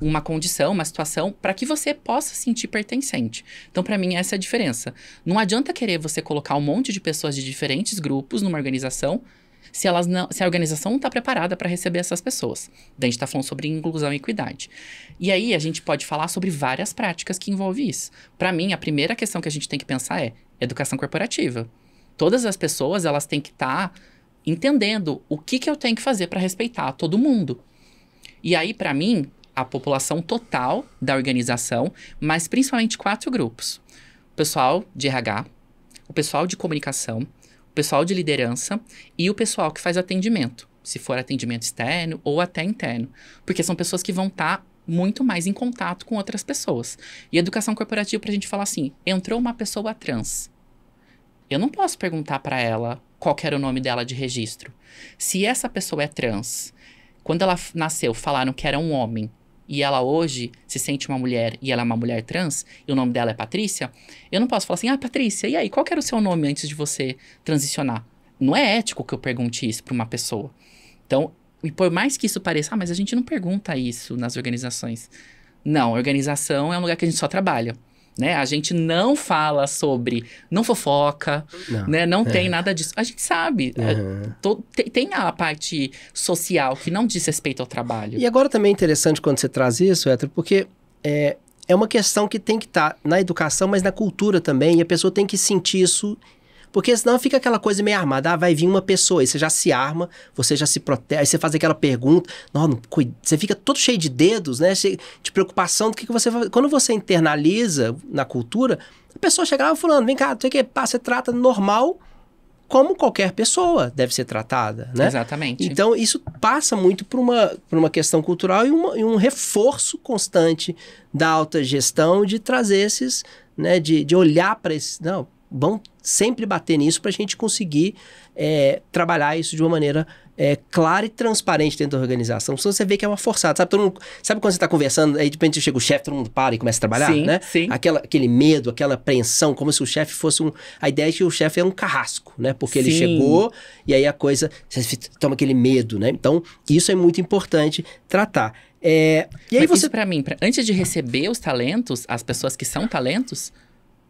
uma condição, uma situação, para que você possa sentir pertencente. Então, para mim, essa é a diferença. Não adianta querer você colocar um monte de pessoas de diferentes grupos numa organização se a organização não está preparada para receber essas pessoas. Daí a gente está falando sobre inclusão e equidade. E aí a gente pode falar sobre várias práticas que envolvem isso. Para mim, a primeira questão que a gente tem que pensar é educação corporativa. Todas as pessoas, elas têm que estar entendendo o que eu tenho que fazer para respeitar todo mundo. E aí, para mim, a população total da organização, mas principalmente 4 grupos. O pessoal de RH, o pessoal de comunicação, o pessoal de liderança e o pessoal que faz atendimento, se for atendimento externo ou até interno. Porque são pessoas que vão estar muito mais em contato com outras pessoas. E educação corporativa, pra gente falar assim, entrou uma pessoa trans. Eu não posso perguntar para ela qual que era o nome dela de registro. Se essa pessoa é trans, quando ela nasceu, falaram que era um homem, e ela hoje se sente uma mulher e ela é uma mulher trans, e o nome dela é Patrícia, eu não posso falar assim, Patrícia, e aí, qual que era o seu nome antes de você transicionar? Não é ético que eu pergunte isso para uma pessoa. Então, e por mais que isso pareça, mas a gente não pergunta isso nas organizações. Não, organização é um lugar que a gente só trabalha. Né? A gente não fala sobre, não fofoca, não tem nada disso. A gente sabe, tem a parte social que não diz respeito ao trabalho. E agora também é interessante quando você traz isso, Hétero, porque é uma questão que tem que estar na educação, mas na cultura também, e a pessoa tem que sentir isso, porque senão fica aquela coisa meio armada, vai vir uma pessoa, aí você já se arma, você já se protege, aí você faz aquela pergunta, você fica todo cheio de dedos, né, de preocupação do que você vai... Quando você internaliza na cultura, a pessoa chega lá falando, vem cá, você trata normal como qualquer pessoa deve ser tratada, né? Exatamente. Então, isso passa muito por uma questão cultural e um reforço constante da alta gestão de trazer esses, né, de olhar para esses... Não, vão sempre bater nisso para a gente conseguir trabalhar isso de uma maneira clara e transparente dentro da organização. Senão você vê que é uma forçada. Sabe quando você está conversando, aí de repente chega o chefe, todo mundo para e começa a trabalhar, sim, né? Sim. Aquele medo, aquela apreensão, como se o chefe fosse a ideia de que o chefe é um carrasco, né? Porque ele chegou e aí a coisa... Você toma aquele medo, né? Então, isso é muito importante tratar. E aí isso para mim, antes de receber os talentos, as pessoas que são talentos...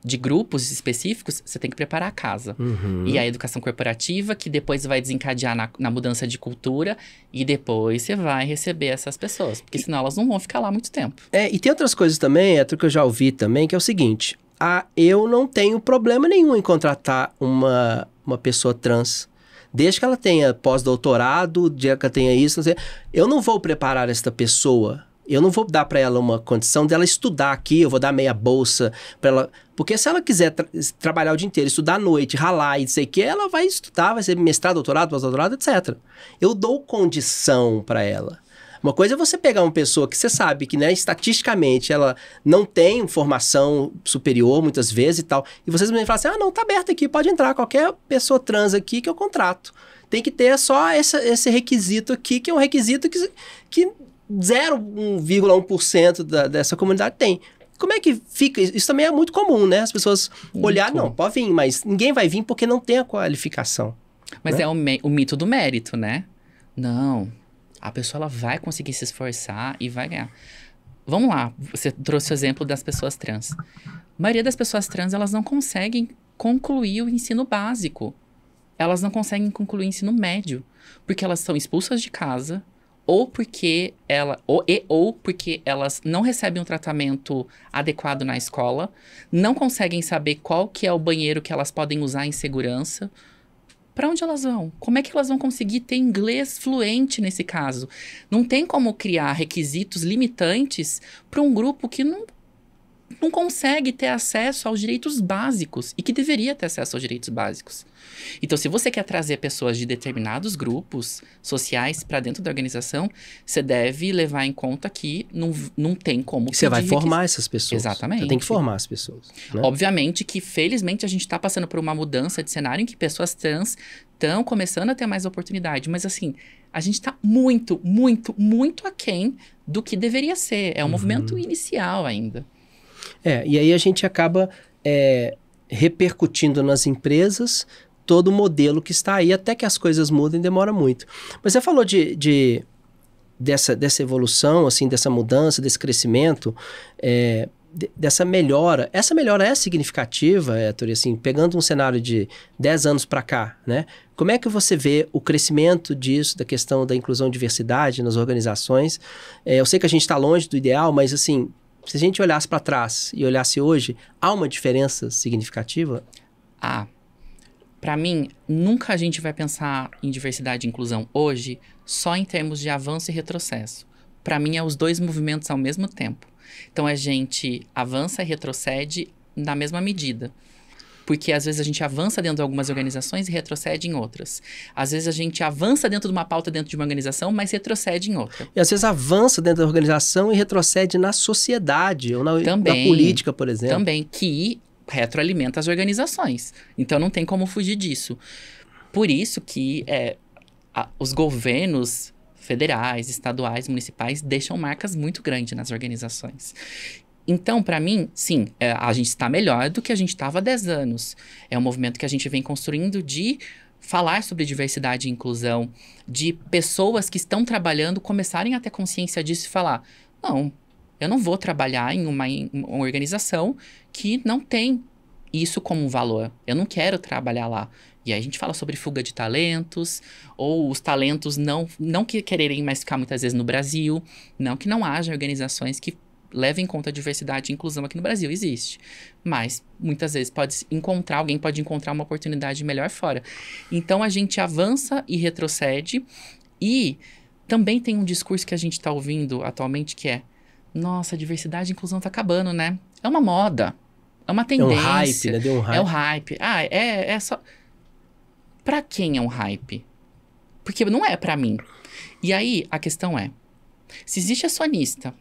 de grupos específicos, você tem que preparar a casa. E a educação corporativa, que depois vai desencadear na mudança de cultura, e depois você vai receber essas pessoas, porque senão elas não vão ficar lá muito tempo. E tem outras coisas também, que eu já ouvi também, que é o seguinte, eu não tenho problema nenhum em contratar uma pessoa trans, desde que ela tenha pós-doutorado, desde que ela tenha isso, não sei, eu não vou preparar esta pessoa. Eu não vou dar para ela uma condição dela estudar aqui, eu vou dar meia bolsa para ela... Porque se ela quiser trabalhar o dia inteiro, estudar à noite, ralar e não sei o que, ela vai estudar, vai ser mestrado, doutorado, pós-doutorado, etc. Eu dou condição para ela. Uma coisa é você pegar uma pessoa que você sabe que, né, estatisticamente, ela não tem formação superior, muitas vezes e tal, e vocês me falam assim, não, tá aberto aqui, pode entrar qualquer pessoa trans aqui que eu contrato. Tem que ter só esse requisito aqui, que é um requisito que 0,1% dessa comunidade tem. Como é que fica? Isso também é muito comum, né? As pessoas olharem, não, pode vir, mas ninguém vai vir porque não tem a qualificação. Mas né? É o mito do mérito, né? Não, a pessoa ela vai conseguir se esforçar e vai ganhar. Vamos lá, você trouxe o exemplo das pessoas trans. A maioria das pessoas trans, elas não conseguem concluir o ensino básico. Elas não conseguem concluir o ensino médio, porque elas são expulsas de casa, ou porque elas não recebem um tratamento adequado na escola, não conseguem saber qual que é o banheiro que elas podem usar em segurança. Para onde elas vão? Como é que elas vão conseguir ter inglês fluente nesse caso? Não tem como criar requisitos limitantes para um grupo que não consegue ter acesso aos direitos básicos e que deveria ter acesso aos direitos básicos. Então, se você quer trazer pessoas de determinados grupos sociais para dentro da organização, você deve levar em conta que não tem como... E você vai formar essas pessoas. Exatamente. Você tem que formar as pessoas. Né? Obviamente que, felizmente, a gente está passando por uma mudança de cenário em que pessoas trans estão começando a ter mais oportunidade. Mas, assim, a gente está muito, muito, muito aquém do que deveria ser. É um movimento inicial ainda. E aí a gente acaba repercutindo nas empresas todo o modelo que está aí, até que as coisas mudem, demora muito. Mas você falou dessa evolução, assim, dessa mudança, desse crescimento, dessa melhora. Essa melhora é significativa, Héctor, assim, pegando um cenário de 10 anos para cá, né? Como é que você vê o crescimento disso, da questão da inclusão e diversidade nas organizações? Eu sei que a gente está longe do ideal, mas, assim, se a gente olhasse para trás e olhasse hoje, há uma diferença significativa? Para mim, nunca a gente vai pensar em diversidade e inclusão hoje só em termos de avanço e retrocesso. Para mim, é os dois movimentos ao mesmo tempo. Então, a gente avança e retrocede na mesma medida. Porque, às vezes, a gente avança dentro de algumas organizações e retrocede em outras. Às vezes, a gente avança dentro de uma pauta dentro de uma organização, mas retrocede em outra. E, às vezes, avança dentro da organização e retrocede na sociedade ou na política, por exemplo. Também, que retroalimenta as organizações. Então, não tem como fugir disso. Por isso que os governos federais, estaduais, municipais deixam marcas muito grandes nas organizações. Então, para mim, sim, a gente está melhor do que a gente estava há 10 anos. É um movimento que a gente vem construindo de falar sobre diversidade e inclusão, de pessoas que estão trabalhando começarem a ter consciência disso e falar, não, eu não vou trabalhar em uma organização que não tem isso como um valor. Eu não quero trabalhar lá. E aí a gente fala sobre fuga de talentos, ou os talentos não que quererem mais ficar muitas vezes no Brasil, não que não haja organizações que levem em conta a diversidade e inclusão aqui no Brasil, existe. Mas muitas vezes alguém pode encontrar uma oportunidade melhor fora. Então a gente avança e retrocede, e também tem um discurso que a gente está ouvindo atualmente que é: nossa, a diversidade e inclusão está acabando, né? É uma moda, é uma tendência. É um hype, né? Deu um hype. É o hype. É só... Pra quem é um hype? Porque não é pra mim. E aí, a questão é, se existe acionista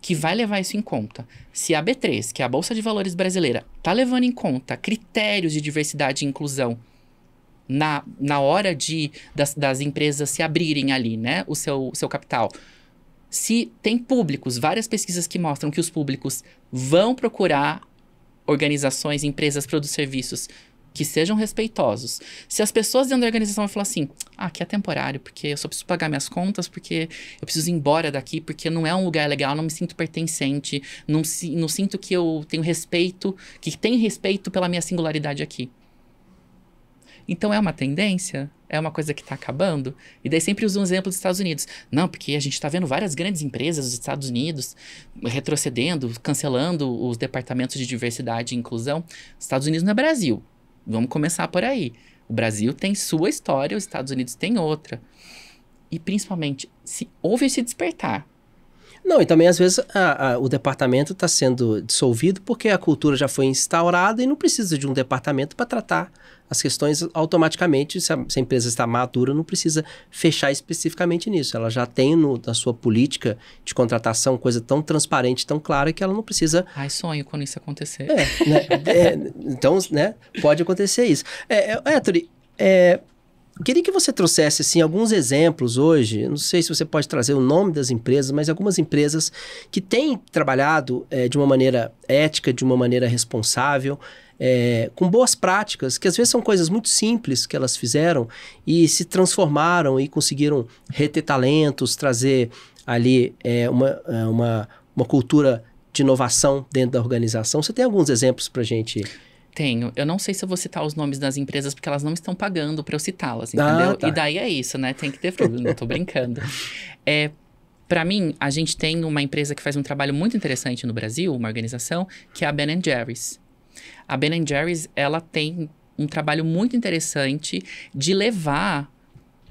que vai levar isso em conta, se a B3, que é a Bolsa de Valores brasileira, tá levando em conta critérios de diversidade e inclusão na hora das empresas se abrirem ali, né, o seu capital, se tem públicos, várias pesquisas que mostram que os públicos vão procurar organizações, empresas, produtos, serviços que sejam respeitosos. Se as pessoas dentro da organização vão falar assim, aqui é temporário, porque eu só preciso pagar minhas contas, porque eu preciso ir embora daqui, porque não é um lugar legal, não me sinto pertencente, não sinto que eu tenho respeito, que tem respeito pela minha singularidade aqui. Então é uma tendência? É uma coisa que está acabando? E daí sempre uso um exemplo dos Estados Unidos. Não, porque a gente está vendo várias grandes empresas dos Estados Unidos retrocedendo, cancelando os departamentos de diversidade e inclusão. Os Estados Unidos não é Brasil. Vamos começar por aí. O Brasil tem sua história, os Estados Unidos tem outra. E principalmente, se houve esse despertar. Não, e também às vezes o departamento está sendo dissolvido porque a cultura já foi instaurada e não precisa de um departamento para tratar as questões automaticamente. Se a empresa está madura, não precisa fechar especificamente nisso. Ela já tem na sua política de contratação coisa tão transparente, tão clara, que ela não precisa... Sonho quando isso acontecer. Então, né, pode acontecer isso. Héctor, queria que você trouxesse assim, alguns exemplos hoje, eu não sei se você pode trazer o nome das empresas, mas algumas empresas que têm trabalhado de uma maneira ética, de uma maneira responsável, com boas práticas, que às vezes são coisas muito simples que elas fizeram e se transformaram e conseguiram reter talentos, trazer ali uma cultura de inovação dentro da organização. Você tem alguns exemplos para a gente Tenho. Eu não sei se eu vou citar os nomes das empresas, porque elas não estão pagando para eu citá-las, entendeu? Tá. E daí é isso, né? Tem que ter problema, não tô brincando. Para mim, a gente tem uma empresa que faz um trabalho muito interessante no Brasil, uma organização, que é a Ben & Jerry's. A Ben & Jerry's, ela tem um trabalho muito interessante de levar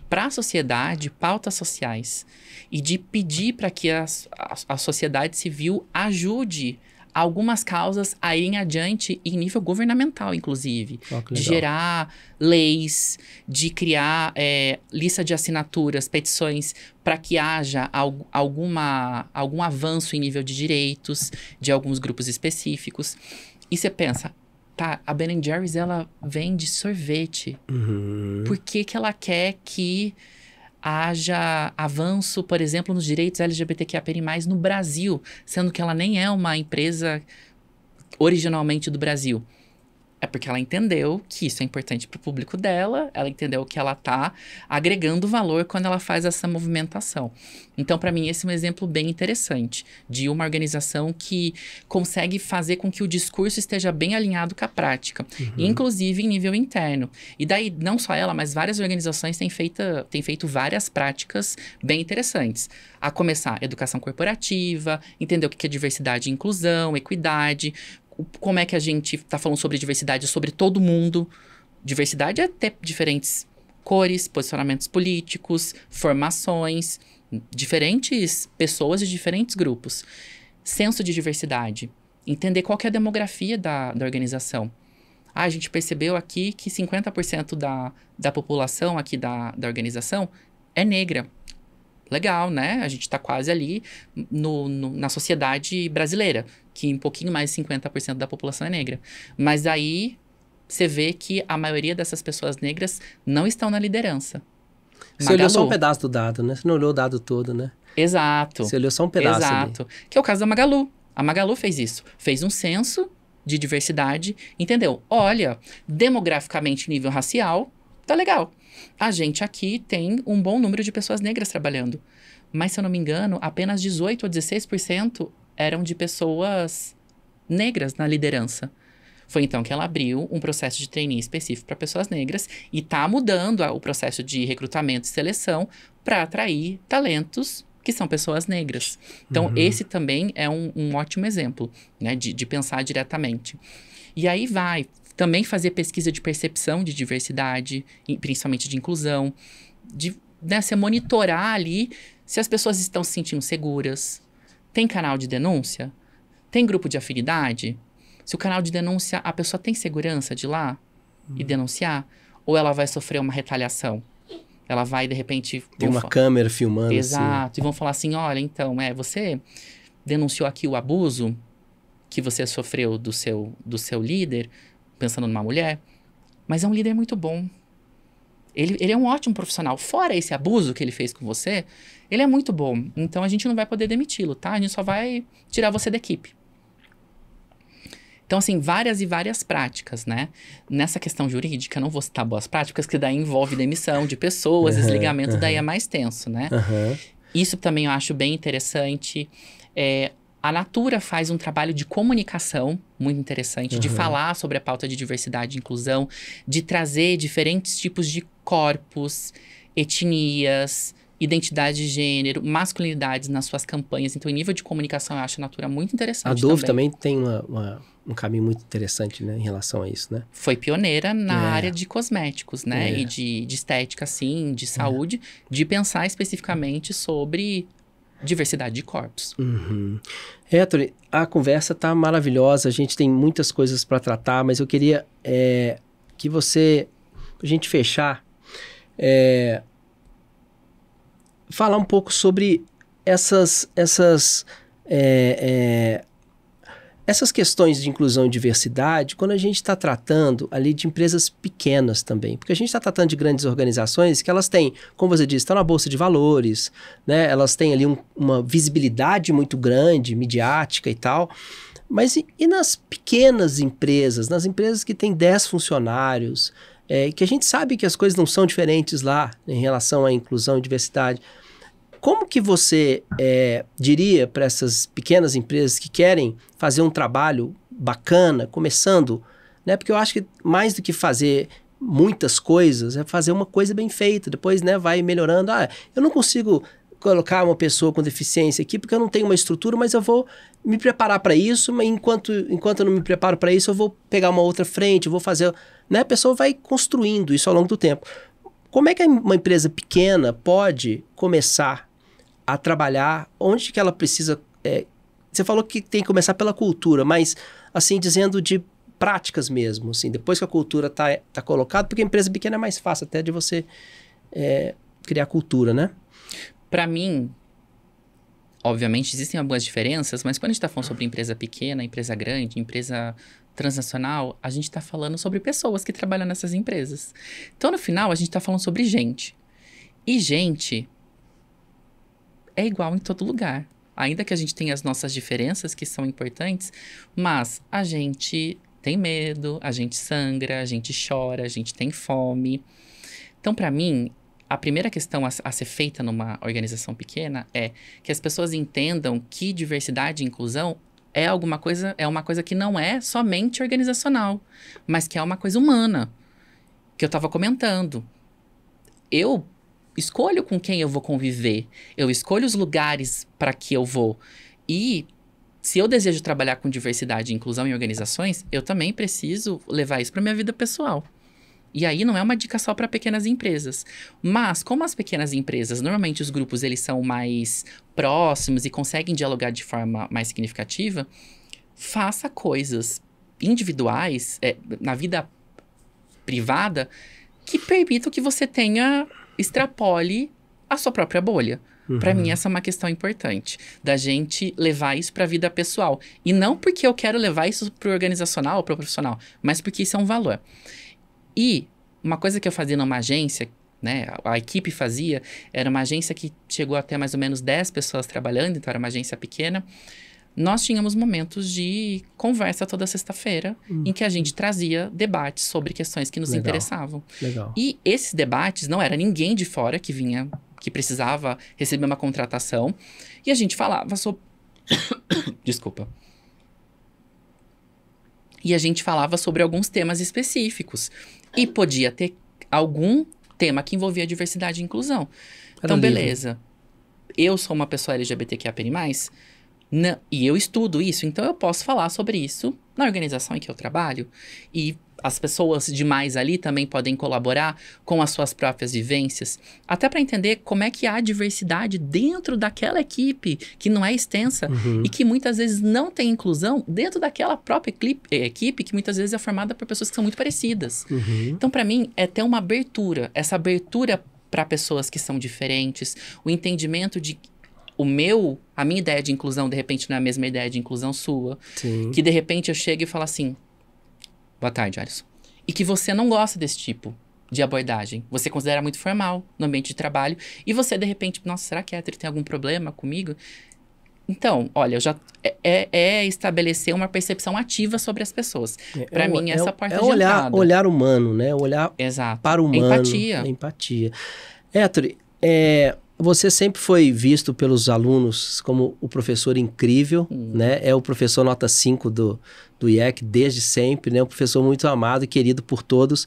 para a sociedade pautas sociais e de pedir para que a sociedade civil ajude algumas causas a irem adiante em nível governamental, inclusive. De gerar leis, de criar lista de assinaturas, petições, para que haja algum avanço em nível de direitos de alguns grupos específicos. E você pensa, tá, a Ben & Jerry's, ela vende sorvete. Por que que ela quer que haja avanço, por exemplo, nos direitos LGBTQIA+, no Brasil, sendo que ela nem é uma empresa originalmente do Brasil? É porque ela entendeu que isso é importante para o público dela, ela entendeu que ela está agregando valor quando ela faz essa movimentação. Então, para mim, esse é um exemplo bem interessante de uma organização que consegue fazer com que o discurso esteja bem alinhado com a prática, inclusive em nível interno. E daí, não só ela, mas várias organizações têm feito várias práticas bem interessantes. A começar, educação corporativa, entender o que é diversidade e inclusão, equidade. Como é que a gente está falando sobre diversidade, sobre todo mundo. Diversidade é ter diferentes cores, posicionamentos políticos, formações, diferentes pessoas de diferentes grupos. Senso de diversidade. Entender qual que é a demografia da organização. A gente percebeu aqui que 50% da população aqui da organização é negra. Legal, né? A gente está quase ali na sociedade brasileira, que um pouquinho mais de 50% da população é negra. Mas aí você vê que a maioria dessas pessoas negras não estão na liderança. Você olhou só um pedaço do dado, né? Você não olhou o dado todo, né? Exato. Você olhou só um pedaço. Exato. Ali. Que é o caso da Magalu. A Magalu fez isso. Fez um censo de diversidade, entendeu? Olha, demograficamente, nível racial, tá legal. A gente aqui tem um bom número de pessoas negras trabalhando. Mas, se eu não me engano, apenas 18% ou 16% eram de pessoas negras na liderança. Foi então que ela abriu um processo de trainee específico para pessoas negras e está mudando o processo de recrutamento e seleção para atrair talentos que são pessoas negras. Então, esse também é um ótimo exemplo, né, de pensar diretamente. E aí vai também fazer pesquisa de percepção de diversidade, principalmente de inclusão, né, você monitorar ali se as pessoas estão se sentindo seguras. Tem canal de denúncia? Tem grupo de afinidade? Se o canal de denúncia, a pessoa tem segurança de ir lá e denunciar? Ou ela vai sofrer uma retaliação? Ela vai, de repente... Tem uma câmera filmando. Exato. Assim. E vão falar assim, olha, então, você denunciou aqui o abuso que você sofreu do seu líder, pensando numa mulher, mas é um líder muito bom. Ele é um ótimo profissional. Fora esse abuso que ele fez com você, ele é muito bom. Então, a gente não vai poder demiti-lo, tá? A gente só vai tirar você da equipe. Então, assim, várias e várias práticas, né? Nessa questão jurídica, não vou citar boas práticas, que daí envolve demissão de pessoas, desligamento, daí é mais tenso, né? Isso também eu acho bem interessante. A Natura faz um trabalho de comunicação muito interessante, de falar sobre a pauta de diversidade e inclusão, de trazer diferentes tipos de corpos, etnias, identidade de gênero, masculinidades nas suas campanhas. Então, em nível de comunicação, eu acho a Natura muito interessante. A Dove também tem um caminho muito interessante, né, em relação a isso, né? Foi pioneira na área de cosméticos, né? E de estética, assim, de saúde, de pensar especificamente sobre diversidade de corpos. Héctor, a conversa tá maravilhosa, a gente tem muitas coisas para tratar, mas eu queria que você, pra gente fechar, falar um pouco sobre essas questões de inclusão e diversidade, quando a gente está tratando ali de empresas pequenas também. Porque a gente está tratando de grandes organizações que elas têm, como você disse, estão na Bolsa de Valores, né? Elas têm ali uma visibilidade muito grande, midiática e tal. Mas e nas pequenas empresas, nas empresas que têm 10 funcionários, que a gente sabe que as coisas não são diferentes lá em relação à inclusão e diversidade. Como que você diria para essas pequenas empresas que querem fazer um trabalho bacana, começando né? Porque eu acho que mais do que fazer muitas coisas, é fazer uma coisa bem feita. Depois, né, vai melhorando. Eu não consigo colocar uma pessoa com deficiência aqui porque eu não tenho uma estrutura, mas eu vou me preparar para isso, mas enquanto eu não me preparo para isso, eu vou pegar uma outra frente, eu vou fazer... Né? A pessoa vai construindo isso ao longo do tempo. Como é que uma empresa pequena pode começar a trabalhar? Onde que ela precisa... você falou que tem que começar pela cultura, mas, assim, dizendo de práticas mesmo, assim, depois que a cultura tá colocada, porque a empresa pequena é mais fácil até de você criar cultura, né? Para mim, obviamente, existem algumas diferenças, mas quando a gente está falando sobre empresa pequena, empresa grande, empresa transnacional, a gente está falando sobre pessoas que trabalham nessas empresas. Então, no final, a gente está falando sobre gente. E gente é igual em todo lugar. Ainda que a gente tenha as nossas diferenças, que são importantes, mas a gente tem medo, a gente sangra, a gente chora, a gente tem fome. Então, para mim, a primeira questão a ser feita numa organização pequena é que as pessoas entendam que diversidade e inclusão é uma coisa que não é somente organizacional, mas que é uma coisa humana, que eu estava comentando. Eu escolho com quem eu vou conviver, eu escolho os lugares para que eu vou. E se eu desejo trabalhar com diversidade e inclusão em organizações, eu também preciso levar isso para minha vida pessoal. E aí não é uma dica só para pequenas empresas. Mas como as pequenas empresas, normalmente os grupos eles são mais próximos e conseguem dialogar de forma mais significativa, faça coisas individuais, na vida privada, que permitam que você extrapole a sua própria bolha. Para mim, essa é uma questão importante, da gente levar isso para a vida pessoal. E não porque eu quero levar isso para o organizacional ou para o profissional, mas porque isso é um valor. E uma coisa que eu fazia numa agência, né, a equipe fazia, era uma agência que chegou até mais ou menos 10 pessoas trabalhando, então era uma agência pequena. Nós tínhamos momentos de conversa toda sexta-feira, em que a gente trazia debates sobre questões que nos interessavam. Legal. E esses debates não era ninguém de fora que precisava receber uma contratação, e a gente falava sobre... Desculpa. E a gente falava sobre alguns temas específicos. E podia ter algum tema que envolvia diversidade e inclusão. Então, beleza. Eu sou uma pessoa LGBTQIA+, e eu estudo isso, então eu posso falar sobre isso na organização em que eu trabalho. E as pessoas demais ali também podem colaborar com as suas próprias vivências, até para entender como é que há diversidade dentro daquela equipe, que não é extensa, e que muitas vezes não tem inclusão dentro daquela própria equipe, que muitas vezes é formada por pessoas que são muito parecidas. Então, para mim, é ter uma abertura, essa abertura para pessoas que são diferentes, o entendimento de a minha ideia de inclusão, de repente, não é a mesma ideia de inclusão sua. Sim. Que, de repente, eu chego e falo assim, boa tarde, Alisson. E que você não gosta desse tipo de abordagem. Você considera muito formal no ambiente de trabalho. E você, de repente, nossa, será que a Hétero tem algum problema comigo? Então, olha, estabelecer uma percepção ativa sobre as pessoas. Para mim, essa parte de entrada. Olhar humano, né? Olhar para o humano. Empatia. Hétero, você sempre foi visto pelos alunos como o professor incrível, né? É o professor nota 5 do IEC desde sempre, né? Um professor muito amado e querido por todos,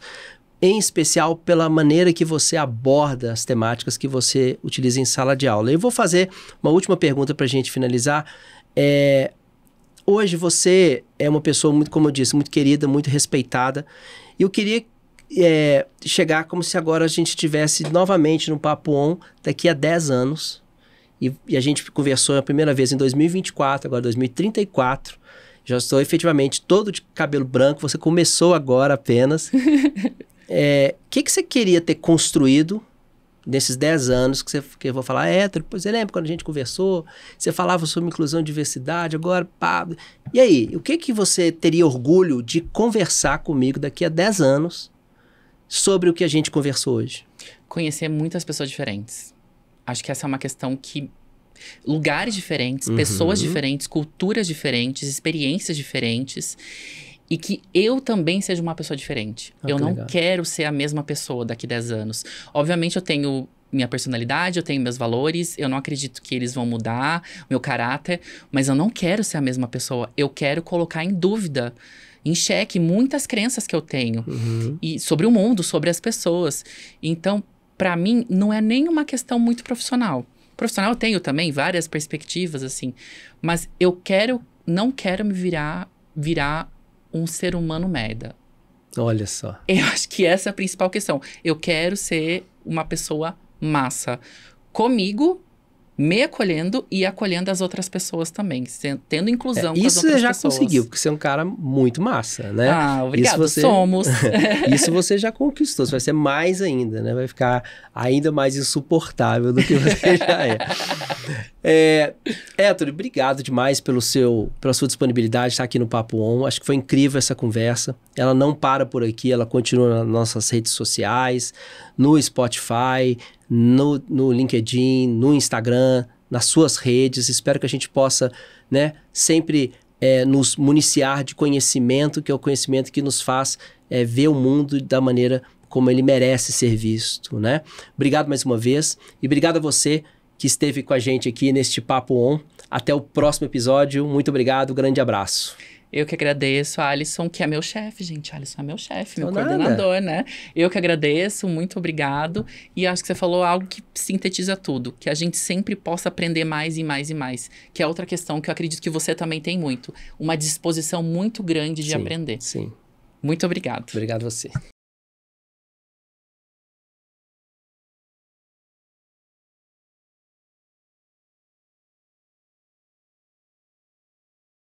em especial pela maneira que você aborda as temáticas que você utiliza em sala de aula. Eu vou fazer uma última pergunta para a gente finalizar. Hoje você é uma pessoa, muito, como eu disse, muito querida, muito respeitada. E eu queria chegar como se agora a gente estivesse novamente no Papo On daqui a 10 anos. E a gente conversou a primeira vez em 2024, agora 2034. Já estou efetivamente todo de cabelo branco, você começou agora apenas. Que você queria ter construído nesses 10 anos que eu vou falar, depois você lembra quando a gente conversou, você falava sobre inclusão e diversidade, agora pá. E aí, o que você teria orgulho de conversar comigo daqui a 10 anos sobre o que a gente conversou hoje? Conhecer muitas pessoas diferentes. Acho que essa é uma questão que... Lugares diferentes, pessoas diferentes, culturas diferentes, experiências diferentes. E que eu também seja uma pessoa diferente. Eu não quero ser a mesma pessoa daqui a 10 anos. Obviamente, eu tenho minha personalidade, eu tenho meus valores. Eu não acredito que eles vão mudar, meu caráter. Mas eu não quero ser a mesma pessoa. Eu quero colocar em dúvida em xeque muitas crenças que eu tenho. E sobre o mundo, sobre as pessoas. Então, para mim, não é nem uma questão muito profissional. Profissional eu tenho também várias perspectivas, assim. Mas não quero me virar um ser humano merda. Olha só. Eu acho que essa é a principal questão. Eu quero ser uma pessoa massa. Comigo, me acolhendo e acolhendo as outras pessoas também. Tendo inclusão com as outras pessoas. Isso você já conseguiu, porque você é um cara muito massa, né? Ah, obrigado. Somos. Isso você já conquistou. Você vai ser mais ainda, né? Vai ficar ainda mais insuportável do que você já é. Héctor, obrigado demais pela sua disponibilidade de estar aqui no Papo On. Acho que foi incrível essa conversa. Ela não para por aqui, ela continua nas nossas redes sociais, no Spotify, no LinkedIn, no Instagram, nas suas redes. Espero que a gente possa, né, sempre nos municiar de conhecimento, que é o conhecimento que nos faz ver o mundo da maneira como ele merece ser visto, né? Obrigado mais uma vez e obrigado a você que esteve com a gente aqui neste Papo On. Até o próximo episódio. Muito obrigado, grande abraço. Eu que agradeço a Alisson, que é meu chefe, gente. Alisson é meu chefe, meu coordenador, né? Eu que agradeço, muito obrigado. E acho que você falou algo que sintetiza tudo. Que a gente sempre possa aprender mais e mais e mais. Que é outra questão que eu acredito que você também tem muito. Uma disposição muito grande de aprender. Sim. Muito obrigado. Obrigado a você.